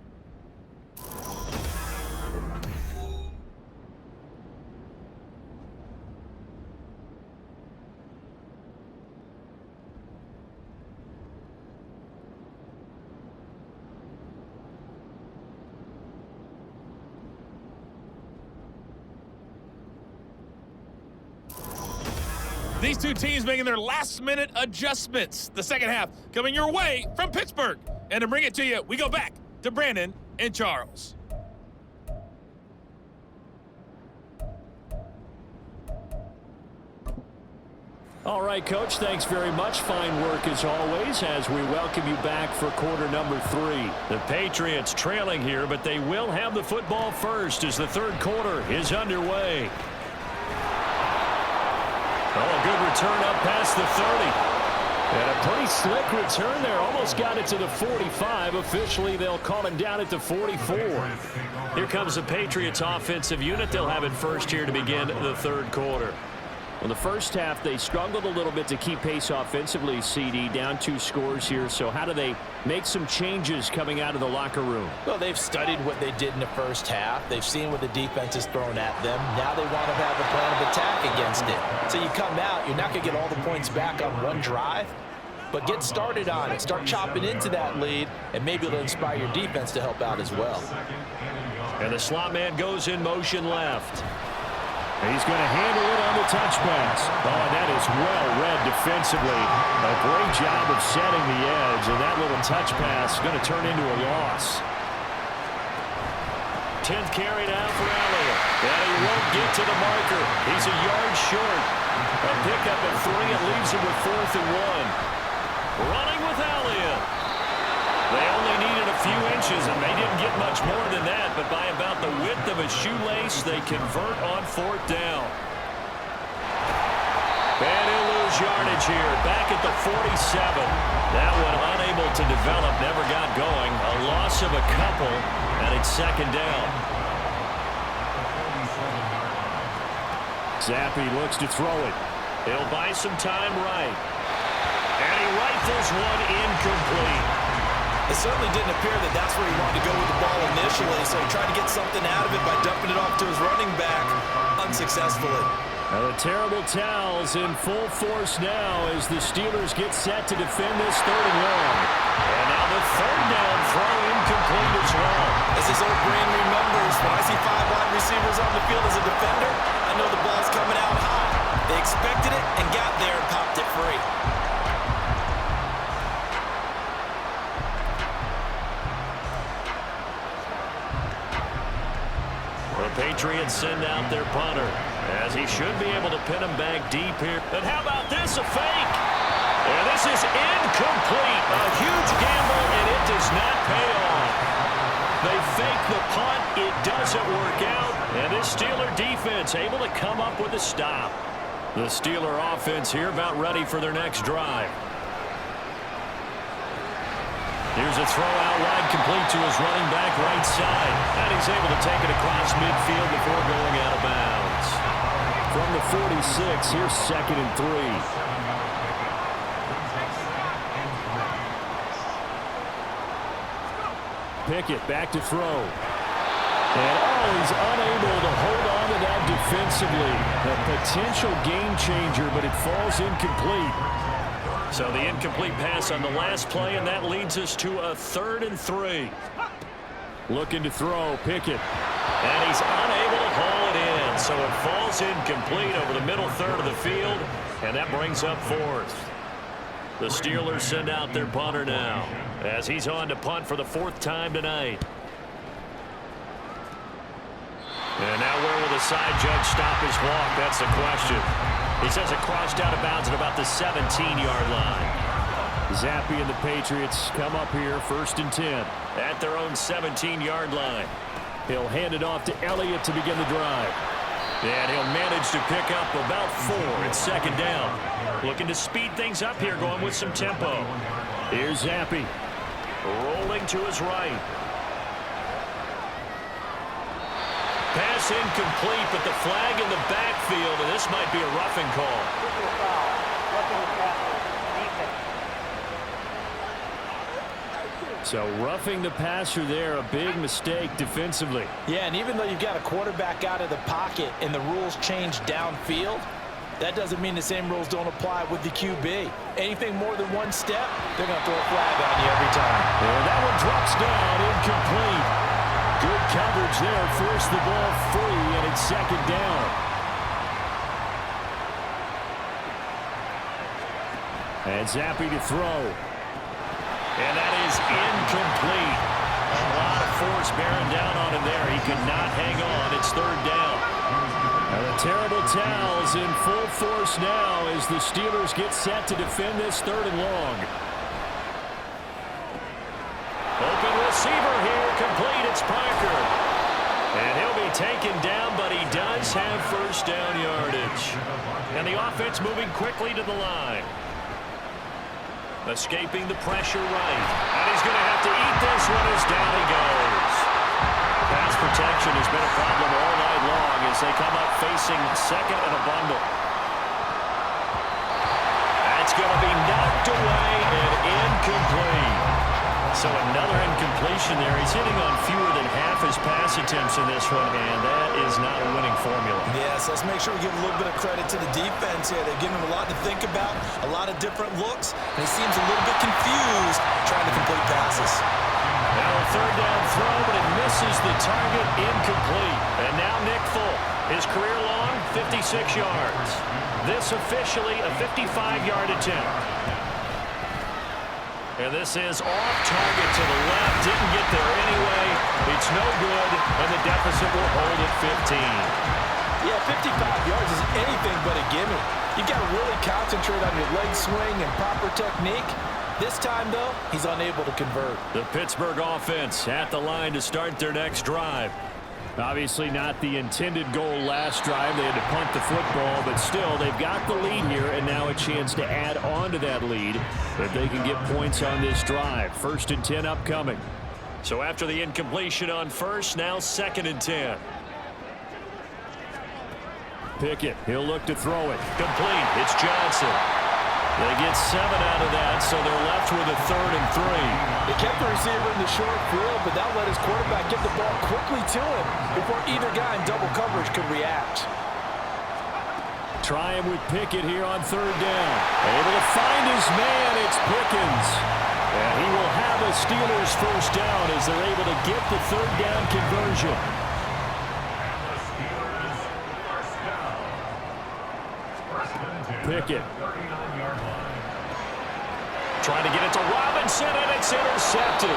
B: These two teams making their last-minute adjustments. The second half coming your way from Pittsburgh. And to bring it to you, we go back to Brandon and Charles.
C: All right, Coach, thanks very much. Fine work as always as we welcome you back for quarter number 3. The Patriots trailing here, but they will have the football first as the third quarter is underway. Oh, a good return up past the 30. And a pretty slick return there. Almost got it to the 45. Officially, they'll call him down at the 44. Here comes the Patriots offensive unit. They'll have it first here to begin the third quarter. Well, the first half, they struggled a little bit to keep pace offensively, CD, down 2 scores here. So how do they make some changes coming out of the locker room?
F: Well, they've studied what they did in the first half. They've seen what the defense has thrown at them. Now they want to have a plan of attack against it. So you come out, you're not going to get all the points back on one drive, but get started on it. Start chopping into that lead, and maybe it'll inspire your defense to help out as well.
C: And the slot man goes in motion left. He's going to handle it on the touch pass. Oh, and that is well read defensively. A great job of setting the edge, and that little touch pass is going to turn into a loss. 10th carry now for Elliott. And he won't get to the marker. He's a yard short. A pickup of 3. It leaves him with 4th and 1. Running with Elliott. They only needed a few inches, and they didn't get much more than that, but by about the width of a shoelace, they convert on 4th down. And he'll lose yardage here, back at the 47. That one unable to develop, never got going. A loss of a couple, and it's 2nd down. Zappi looks to throw it.
D: He'll buy some time right. And he rifles one incomplete.
G: It certainly didn't appear that that's where he wanted to go with the ball initially, so he tried to get something out of it by dumping it off to his running back unsuccessfully.
C: Now the terrible towels in full force now as the Steelers get set to defend this 3rd and long.
D: And now the 3rd down throw incomplete as well.
G: As his old brain remembers, when I see 5 wide receivers on the field as a defender, I know the ball's coming out high. They expected it and got there and popped it free.
D: The Patriots send out their punter, as he should be able to pin him back deep here. But how about this, a fake? And this is incomplete. A huge gamble, and it does not pay off. They fake the punt. It doesn't work out. And this Steeler defense able to come up with a stop. The Steeler offense here about ready for their next drive. Here's a throw out wide, complete to his running back right side. And he's able to take it across midfield before going out of bounds.
C: From the 46, here's 2nd and 3. Pickett back to throw. And he's unable to hold on to that defensively. A potential game changer, but it falls incomplete.
D: So the incomplete pass on the last play, and that leads us to a 3rd and 3.
C: Looking to throw, Pickett.
D: And he's unable to haul it in. So it falls incomplete over the middle 3rd of the field, and that brings up 4th. The Steelers send out their punter now, as he's on to punt for the 4th time tonight. And now where will the side judge stop his walk? That's the question. He says it crossed out of bounds at about the 17-yard line.
C: Zappi and the Patriots come up here 1st and 10.
D: At their own 17-yard line.
C: He'll hand it off to Elliott to begin the drive.
D: And he'll manage to pick up about 4 at 2nd down. Looking to speed things up here, going with some tempo.
C: Here's Zappi.
D: Rolling to his right. Pass incomplete, but the flag in the backfield, and this might be a roughing call.
C: So roughing the passer there, a big mistake defensively.
E: Yeah, and even though you've got a quarterback out of the pocket and the rules change downfield, that doesn't mean the same rules don't apply with the QB. Anything more than one step, they're going to throw a flag on you every time.
C: And that one drops down, incomplete. Good coverage there, forced the ball free, and it's 2nd down. And Zappi to throw.
D: And that is incomplete. A lot of force bearing down on him there. He could not hang on. It's 3rd down.
C: And the terrible towels in full force now as the Steelers get set to defend this 3rd and long.
D: Open receiver here, complete. It's Parker. And he'll be taken down, but he does have 1st down yardage. And the offense moving quickly to the line. Escaping the pressure right. And he's going to have to eat this one as down he goes. Pass protection has been a problem all night long as they come up facing 2nd and a bundle. That's going to be knocked away and incomplete. So another incompletion there. He's hitting on fewer than half his pass attempts in this one, and that is not a winning formula.
G: Yes, let's make sure we give a little bit of credit to the defense here. They've given him a lot to think about, a lot of different looks, and he seems a little bit confused trying to complete passes.
D: Now a 3rd down throw, but it misses the target, incomplete. And now Nick Folk, his career long, 56 yards. This officially a 55-yard attempt. And this is off target to the left. Didn't get there anyway. It's no good, and the deficit will hold at 15.
E: Yeah, 55 yards is anything but a gimme. You've got to really concentrate on your leg swing and proper technique. This time, though, he's unable to convert.
D: The Pittsburgh offense at the line to start their next drive.
C: Obviously not the intended goal last drive. They had to punt the football, but still, they've got the lead here, and now a chance to add on to that lead if they can get points on this drive. 1st and 10 upcoming.
D: So after the incompletion on 1st, now 2nd and 10.
C: Pickett. He'll look to throw it.
D: Complete. It's Johnson. They get 7 out of that, so they're left with a 3rd and 3.
F: They kept the receiver in the short field, but that let his quarterback get the ball quickly to him before either guy in double coverage could react.
C: Try him with Pickett here on 3rd down. Able to find his man. It's Pickens. And he will have a Steelers first down as they're able to get the 3rd down conversion. Pickett.
D: Trying to get it to Robinson, and it's intercepted.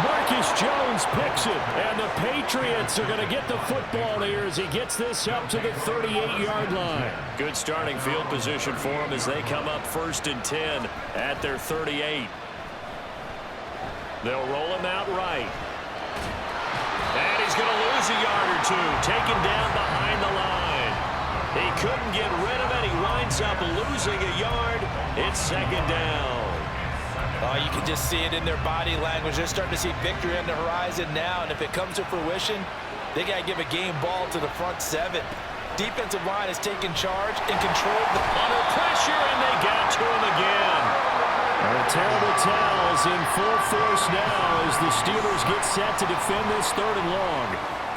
C: Marcus Jones picks it, and the Patriots are going to get the football here as he gets this up to the 38-yard line.
D: Good starting field position for them as they come up 1st and 10 at their 38. They'll roll him out right. And he's going to lose a yard or 2, taken down behind the line. He couldn't get rid of it. He winds up losing a yard. It's 2nd down.
E: Oh, you can just see it in their body language. They're starting to see victory on the horizon now, and if it comes to fruition, they got to give a game ball to the front 7. Defensive line is taking charge and control
D: Under pressure, and they got to him again.
C: The terrible towels in full force now as the Steelers get set to defend this 3rd and long.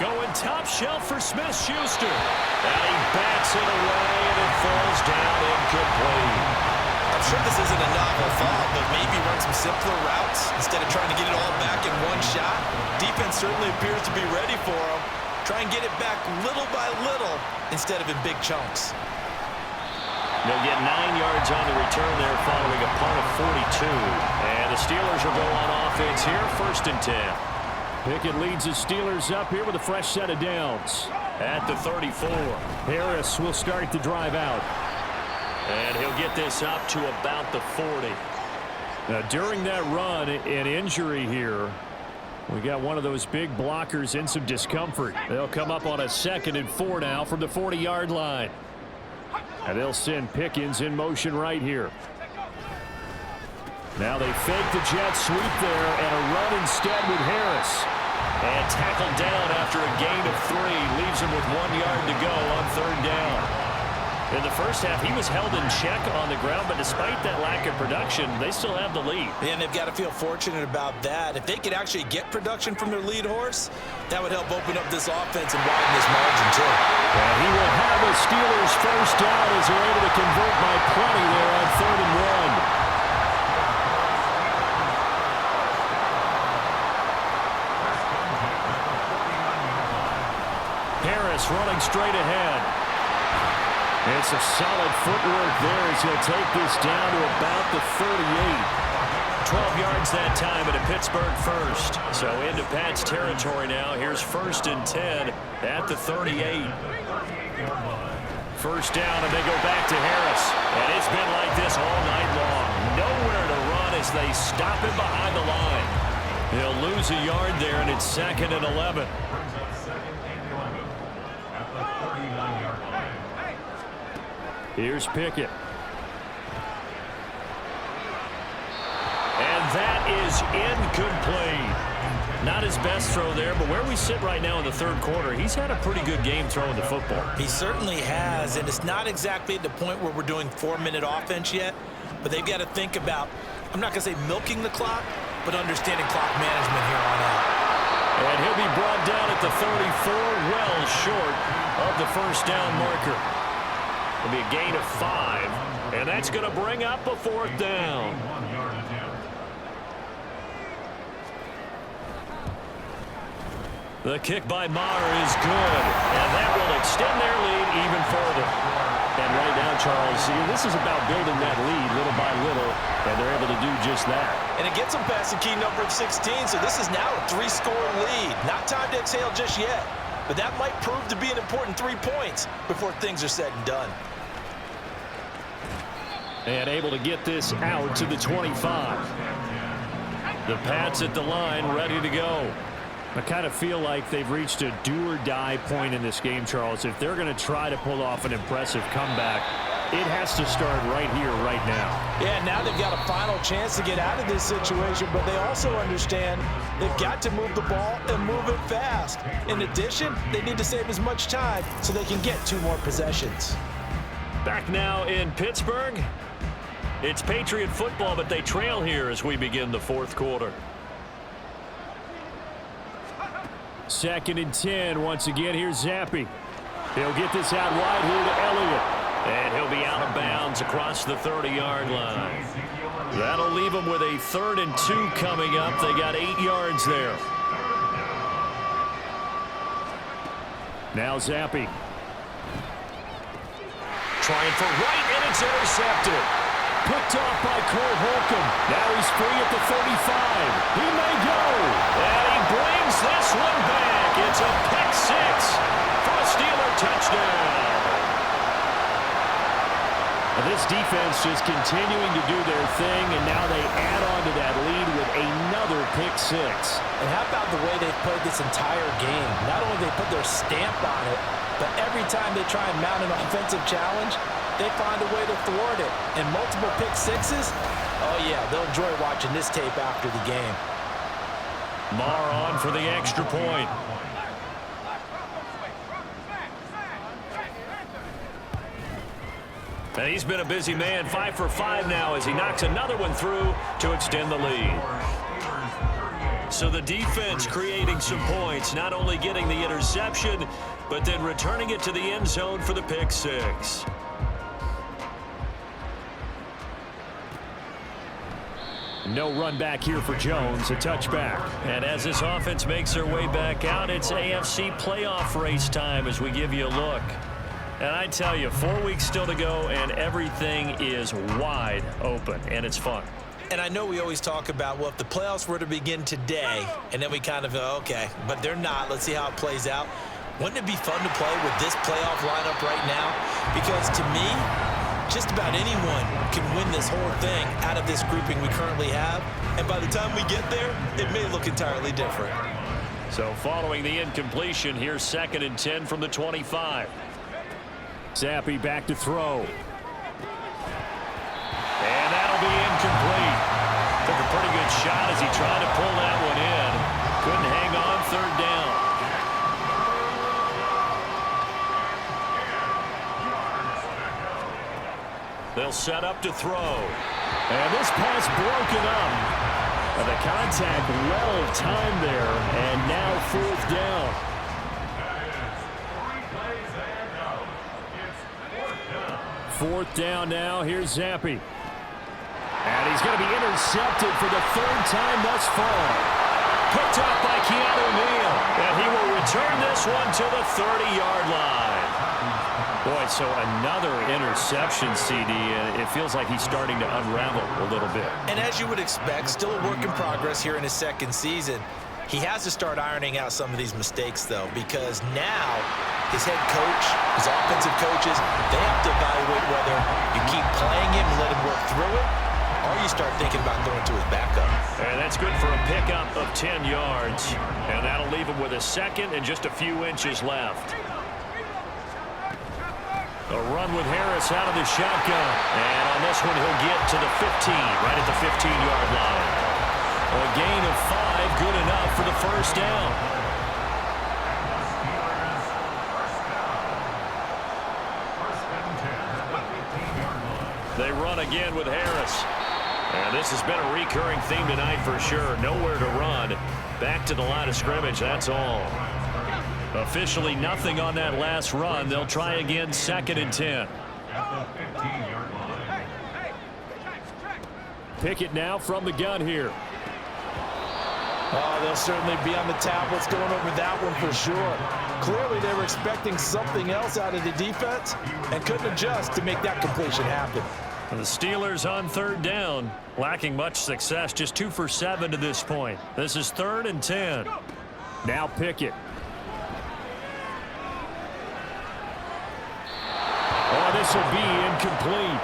D: Going top shelf for Smith-Schuster. And he bats it away, and it falls down incomplete.
G: I'm sure this isn't a novel thought, but maybe run some simpler routes instead of trying to get it all back in one shot. Defense certainly appears to be ready for him. Try and get it back little by little instead of in big chunks.
D: They'll get 9 yards on the return there following a punt of 42. And the Steelers will go on offense here, 1st and 10.
C: Pickett leads the Steelers up here with a fresh set of downs.
D: At the 34.
C: Harris will start the drive out.
D: And he'll get this up to about the 40.
C: Now, during that run, an injury here. We got one of those big blockers in some discomfort. They'll come up on a 2nd and 4 now from the 40-yard line. And they'll send Pickens in motion right here. Now they fake the jet sweep there and a run instead with Harris.
D: And tackled down after a gain of 3. Leaves him with 1 yard to go on 3rd down. In the first half, he was held in check on the ground, but despite that lack of production, they still have the lead.
E: And they've got to feel fortunate about that. If they could actually get production from their lead horse, that would help open up this offense and widen this margin, too.
C: And he will have a Steelers first down as they're able to convert by plenty there on 3rd and 1. Harris running straight ahead. It's a solid footwork there as he'll take this down to about the 38.
D: 12 yards that time at a Pittsburgh first. So into Pat's territory now. Here's 1st and 10 at the 38. First down, and they go back to Harris. And it's been like this all night long. Nowhere to run as they stop him behind the line. He'll lose a yard there, and it's 2nd and 11.
C: Here's Pickett.
D: And that is incomplete. Not his best throw there, but where we sit right now in the 3rd quarter, he's had a pretty good game throwing the football.
E: He certainly has, and it's not exactly at the point where we're doing 4-minute offense yet, but they've got to think about, I'm not going to say milking the clock, but understanding clock management here on out.
D: And he'll be brought down at the 34, well short of the first down marker. It'll be a gain of 5, and that's going to bring up a 4th down. The kick by Maher is good, and that will extend their lead even further.
C: And right now, Charles, this is about building that lead little by little, and they're able to do just that.
E: And it gets them past the key number of 16, so this is now a 3-score lead. Not time to exhale just yet, but that might prove to be an important 3 points before things are said and done.
C: And able to get this out to the 25.
D: The Pats at the line, ready to go.
C: I kind of feel like they've reached a do-or-die point in this game, Charles. If they're going to try to pull off an impressive comeback, it has to start right here, right now.
F: Yeah, now they've got a final chance to get out of this situation, but they also understand they've got to move the ball and move it fast. In addition, they need to save as much time so they can get 2 more possessions.
D: Back now in Pittsburgh. It's Patriot football, but they trail here as we begin the 4th quarter.
C: 2nd and 10. Once again, here's Zappi. He'll get this out wide here to Elliott.
D: And he'll be out of bounds across the 30-yard line. That'll leave them with a 3rd and 2 coming up. They got 8 yards there.
C: Now Zappi.
D: Trying for right, and it's intercepted.
C: Picked off by Cole Holcomb. Now he's free at the 35. He may go.
D: And he brings this one back. It's a pick 6 for a Steeler touchdown.
C: This defense just continuing to do their thing, and now they add on to that lead with another pick 6.
F: And how about the way they've played this entire game? Not only they put their stamp on it, but every time they try and mount an offensive challenge, they find a way to thwart it. And multiple pick 6s, oh yeah, they'll enjoy watching this tape after the game.
D: Marr on for the extra point. And he's been a busy man, 5 for 5 now as he knocks another one through to extend the lead. So the defense creating some points, not only getting the interception, but then returning it to the end zone for the pick 6.
C: No run back here for Jones, a touchback.
D: And as this offense makes their way back out, it's AFC playoff race time as we give you a look. And I tell you, 4 weeks still to go, and everything is wide open, and it's fun.
G: And I know we always talk about, well, if the playoffs were to begin today, and then we kind of go, okay, but they're not. Let's see how it plays out. Wouldn't it be fun to play with this playoff lineup right now? Because to me, just about anyone can win this whole thing out of this grouping we currently have. And by the time we get there, it may look entirely different.
D: So following the incompletion, here's 2nd and 10 from the 25.
C: Zappi back to throw.
D: And that'll be incomplete. Took a pretty good shot as he tried to pull that one in. Couldn't hang on, 3rd down. They'll set up to throw.
C: And this pass broken up. And the contact well of time there. And now 4th down. 4th down now. Here's Zappi. And he's going to be intercepted for the 3rd time thus far.
D: Picked up by Keanu Neal. And he will return this one to the 30-yard line.
C: Boy, so another interception, CD. And it feels like he's starting to unravel a little bit.
G: And as you would expect, still a work in progress here in his 2nd season. He has to start ironing out some of these mistakes, though, because now his head coach, his offensive coaches, they have to evaluate whether you keep playing him and let him work through it, or you start thinking about going to his backup.
D: And that's good for a pickup of 10 yards. And that'll leave him with a 2nd and just a few inches left. A run with Harris out of the shotgun. And on this one, he'll get to the 15, right at the 15-yard line. A gain of 5, good enough for the 1st down. They run again with Harris. And this has been a recurring theme tonight for sure. Nowhere to run. Back to the line of scrimmage, that's all. Officially nothing on that last run. They'll try again, 2nd and 10.
C: Pickett now from the gun here.
F: Oh, they'll certainly be on the tablets going over that one for sure. Clearly, they were expecting something else out of the defense and couldn't adjust to make that completion happen.
D: The Steelers on 3rd down, lacking much success, just 2 for 7 to this point. This is 3rd and 10.
C: Now Pickett. Oh, this will be incomplete.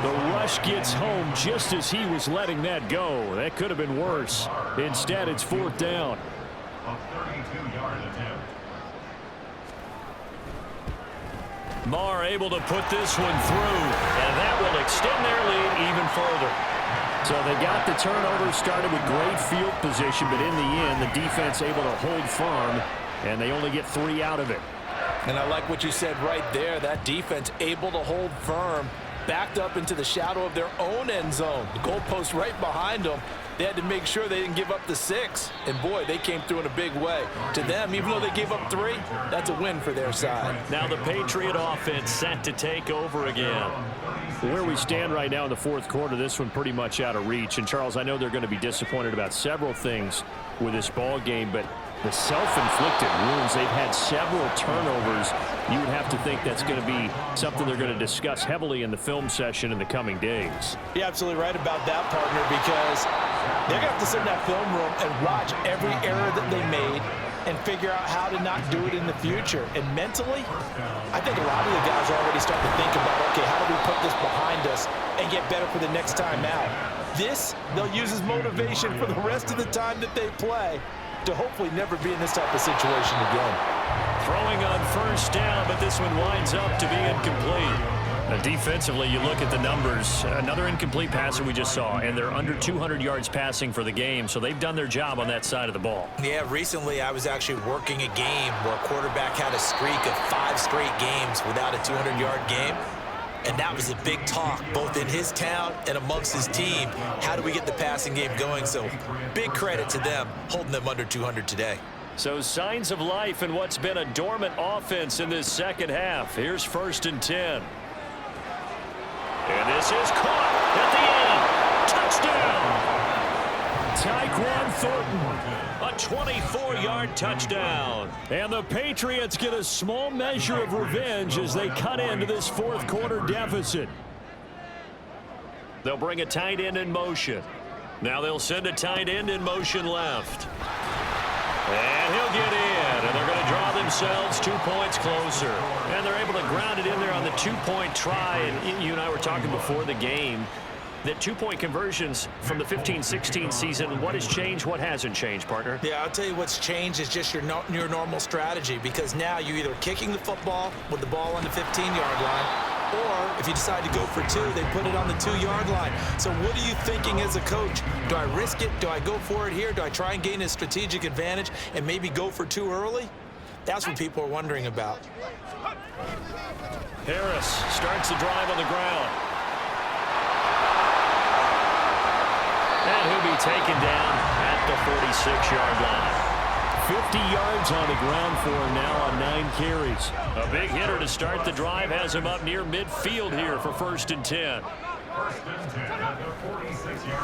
C: The rush gets home just as he was letting that go. That could have been worse. Instead, it's 4th down.
D: Marr able to put this one through, and that will extend their lead even further.
C: So they got the turnover started with great field position, but in the end, the defense able to hold firm, and they only get 3 out of it.
F: And I like what you said right there. That defense able to hold firm, backed up into the shadow of their own end zone. The goalpost right behind them. They had to make sure they didn't give up the 6. And, boy, they came through in a big way. To them, even though they gave up 3, that's a win for their side.
D: Now the Patriot offense set to take over again.
C: Where we stand right now in the fourth quarter, this one pretty much out of reach. And, Charles, I know they're going to be disappointed about several things with this ball game, but the self-inflicted wounds, they've had several turnovers. You would have to think that's going to be something they're going to discuss heavily in the film session in the coming days.
F: You're absolutely right about that, partner, because they're going to have to sit in that film room and watch every error that they made and figure out how to not do it in the future. And mentally, I think a lot of the guys are already starting to think about, okay, how do we put this behind us and get better for the next time out? This, they'll use as motivation for the rest of the time that they play to hopefully never be in this type of situation again.
D: Throwing on first down, but this one winds up to be incomplete.
C: Defensively, you look at the numbers. Another incomplete pass that we just saw, and they're under 200 yards passing for the game, so they've done their job on that side of the ball.
G: Yeah, recently I was actually working a game where a quarterback had a streak of 5 straight games without a 200-yard game. And that was a big talk, both in his town and amongst his team. How do we get the passing game going? So big credit to them, holding them under 200 today.
D: So signs of life in what's been a dormant offense in this second half. Here's 1st and 10. And this is caught at the end. Touchdown! Tyquan Thornton. A 24-yard touchdown.
C: And the Patriots get a small measure of revenge as they cut into this fourth quarter deficit.
D: They'll bring a tight end in motion. Now they'll send a tight end in motion left. And he'll get in, and they're going to draw themselves 2 points closer. And they're able to ground it in there on the 2-point try. And you and I were talking before the game that 2-point conversions from the 15-16 season, what has changed, what hasn't changed, partner?
G: Yeah, I'll tell you what's changed is just your normal strategy, because now you're either kicking the football with the ball on the 15-yard line, or if you decide to go for 2, they put it on the 2-yard line. So what are you thinking as a coach? Do I risk it? Do I go for it here? Do I try and gain a strategic advantage and maybe go for 2 early? That's what people are wondering about.
D: Harris starts the drive on the ground. And he'll be taken down at the 46-yard line.
C: 50 yards on the ground for him now on 9 carries.
D: A big hitter to start the drive has him up near midfield here for 1st and 10.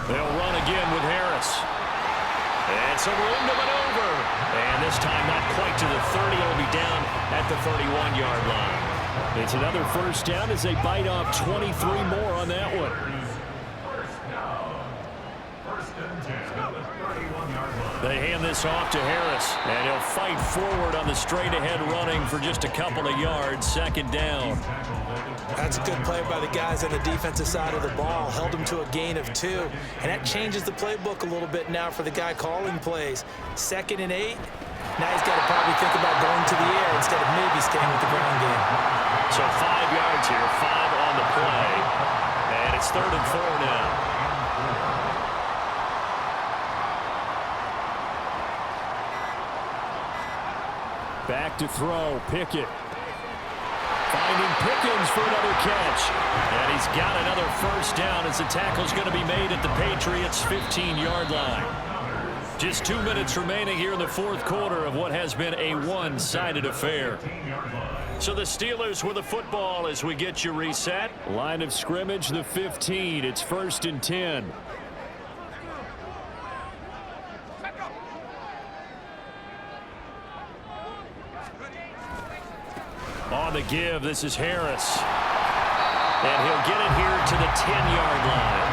C: They'll run again with Harris.
D: And some room to maneuver. And this time not quite to the 30. It'll be down at the 31-yard line.
C: It's another first down as they bite off 23 more on that one.
D: They hand this off to Harris, and he'll fight forward on the straight-ahead running for just a couple of yards. 2nd down.
G: That's a good play by the guys on the defensive side of the ball. Held them to a gain of 2. And that changes the playbook a little bit now for the guy calling plays. 2nd and 8. Now he's got to probably think about going to the air instead of maybe staying with the ground game.
D: So 5 yards here, 5 on the play. And it's 3rd and 4 now.
C: Back to throw, Pickett. Finding Pickens for another catch.
D: And he's got another first down as the tackle's going to be made at the Patriots' 15-yard line.
C: Just 2 minutes remaining here in the fourth quarter of what has been a one-sided affair.
D: So the Steelers with the football as we get you reset.
C: Line of scrimmage, the 15. It's 1st and 10.
D: On the give, this is Harris. And he'll get it here to the 10-yard line.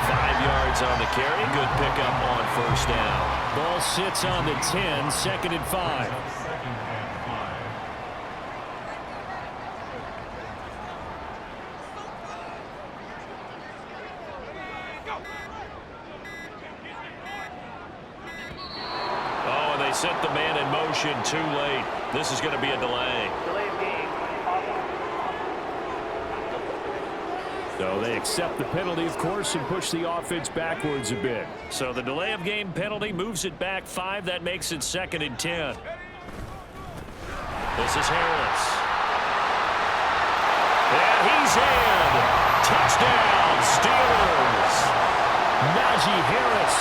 D: 5 yards on the carry. Good pickup on first down.
C: Ball sits on the 10, 2nd and 5.
D: Oh, and they set the man in motion too late. This is going to be a delay.
C: So they accept the penalty, of course, and push the offense backwards a bit.
D: So the delay of game penalty moves it back 5. That makes it 2nd and 10. This is Harris. And he's in. Touchdown, Steelers.
C: Najee Harris,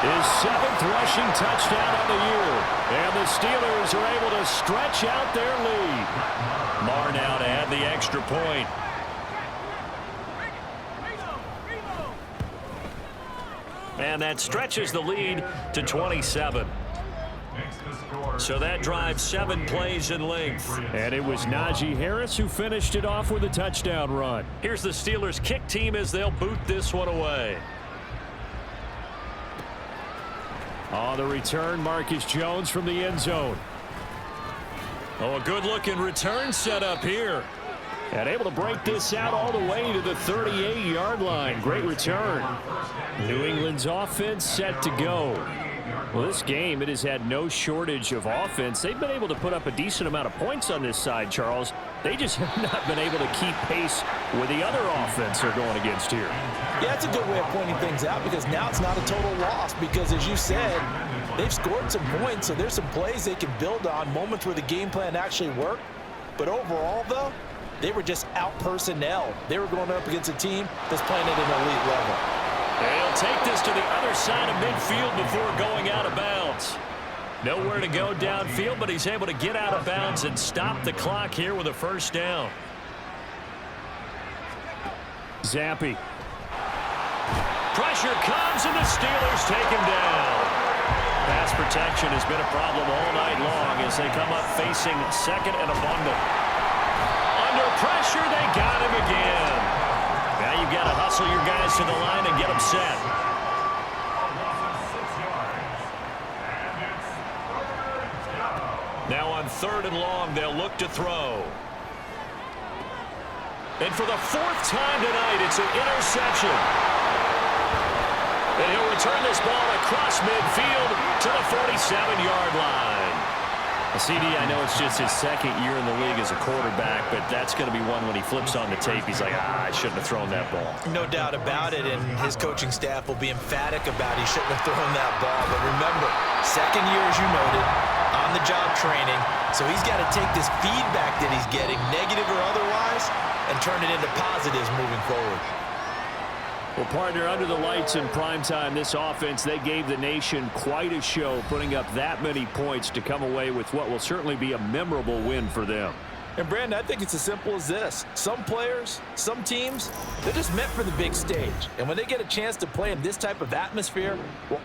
C: his 7th rushing touchdown on the year. And the Steelers are able to stretch out their lead.
D: Marr now to add the extra point. And that stretches the lead to 27. So that drive 7 plays in length.
C: And it was Najee Harris who finished it off with a touchdown run.
D: Here's the Steelers kick team as they'll boot this one away.
C: On the return, Marcus Jones from the end zone.
D: Oh, a good-looking return set up here.
C: And able to break this out all the way to the 38-yard line. Great return. New England's offense set to go. Well, this game, it has had no shortage of offense. They've been able to put up a decent amount of points on this side, Charles. They just have not been able to keep pace with the other offense they're going against here.
F: Yeah, it's a good way of pointing things out because now it's not a total loss because, as you said, they've scored some points, so there's some plays they can build on, moments where the game plan actually worked. But overall, though, they were just out-personnel. They were going up against a team that's playing at an elite level.
D: And he'll take this to the other side of midfield before going out of bounds. Nowhere to go downfield, but he's able to get out of bounds and stop the clock here with a first down.
C: Zappy.
D: Pressure comes, and the Steelers take him down. Pass protection has been a problem all night long as they come up facing 2nd and a bundle. Under pressure, they got him again. Now you've got to hustle your guys to the line and get them set. Now on 3rd and long, they'll look to throw. And for the 4th time tonight, it's an interception. And he'll return this ball across midfield to the 47-yard line.
C: CD, I know it's just his 2nd year in the league as a quarterback, but that's going to be one when he flips on the tape, he's like, I shouldn't have thrown that ball.
G: No doubt about it, and his coaching staff will be emphatic about he shouldn't have thrown that ball. But remember, 2nd year, as you noted, on-the-job training, so he's got to take this feedback that he's getting, negative or otherwise, and turn it into positives moving forward.
C: Well, partner, under the lights in primetime, this offense, they gave the nation quite a show, putting up that many points to come away with what will certainly be a memorable win for them.
F: And, Brandon, I think it's as simple as this. Some players, some teams, they're just meant for the big stage. And when they get a chance to play in this type of atmosphere, well,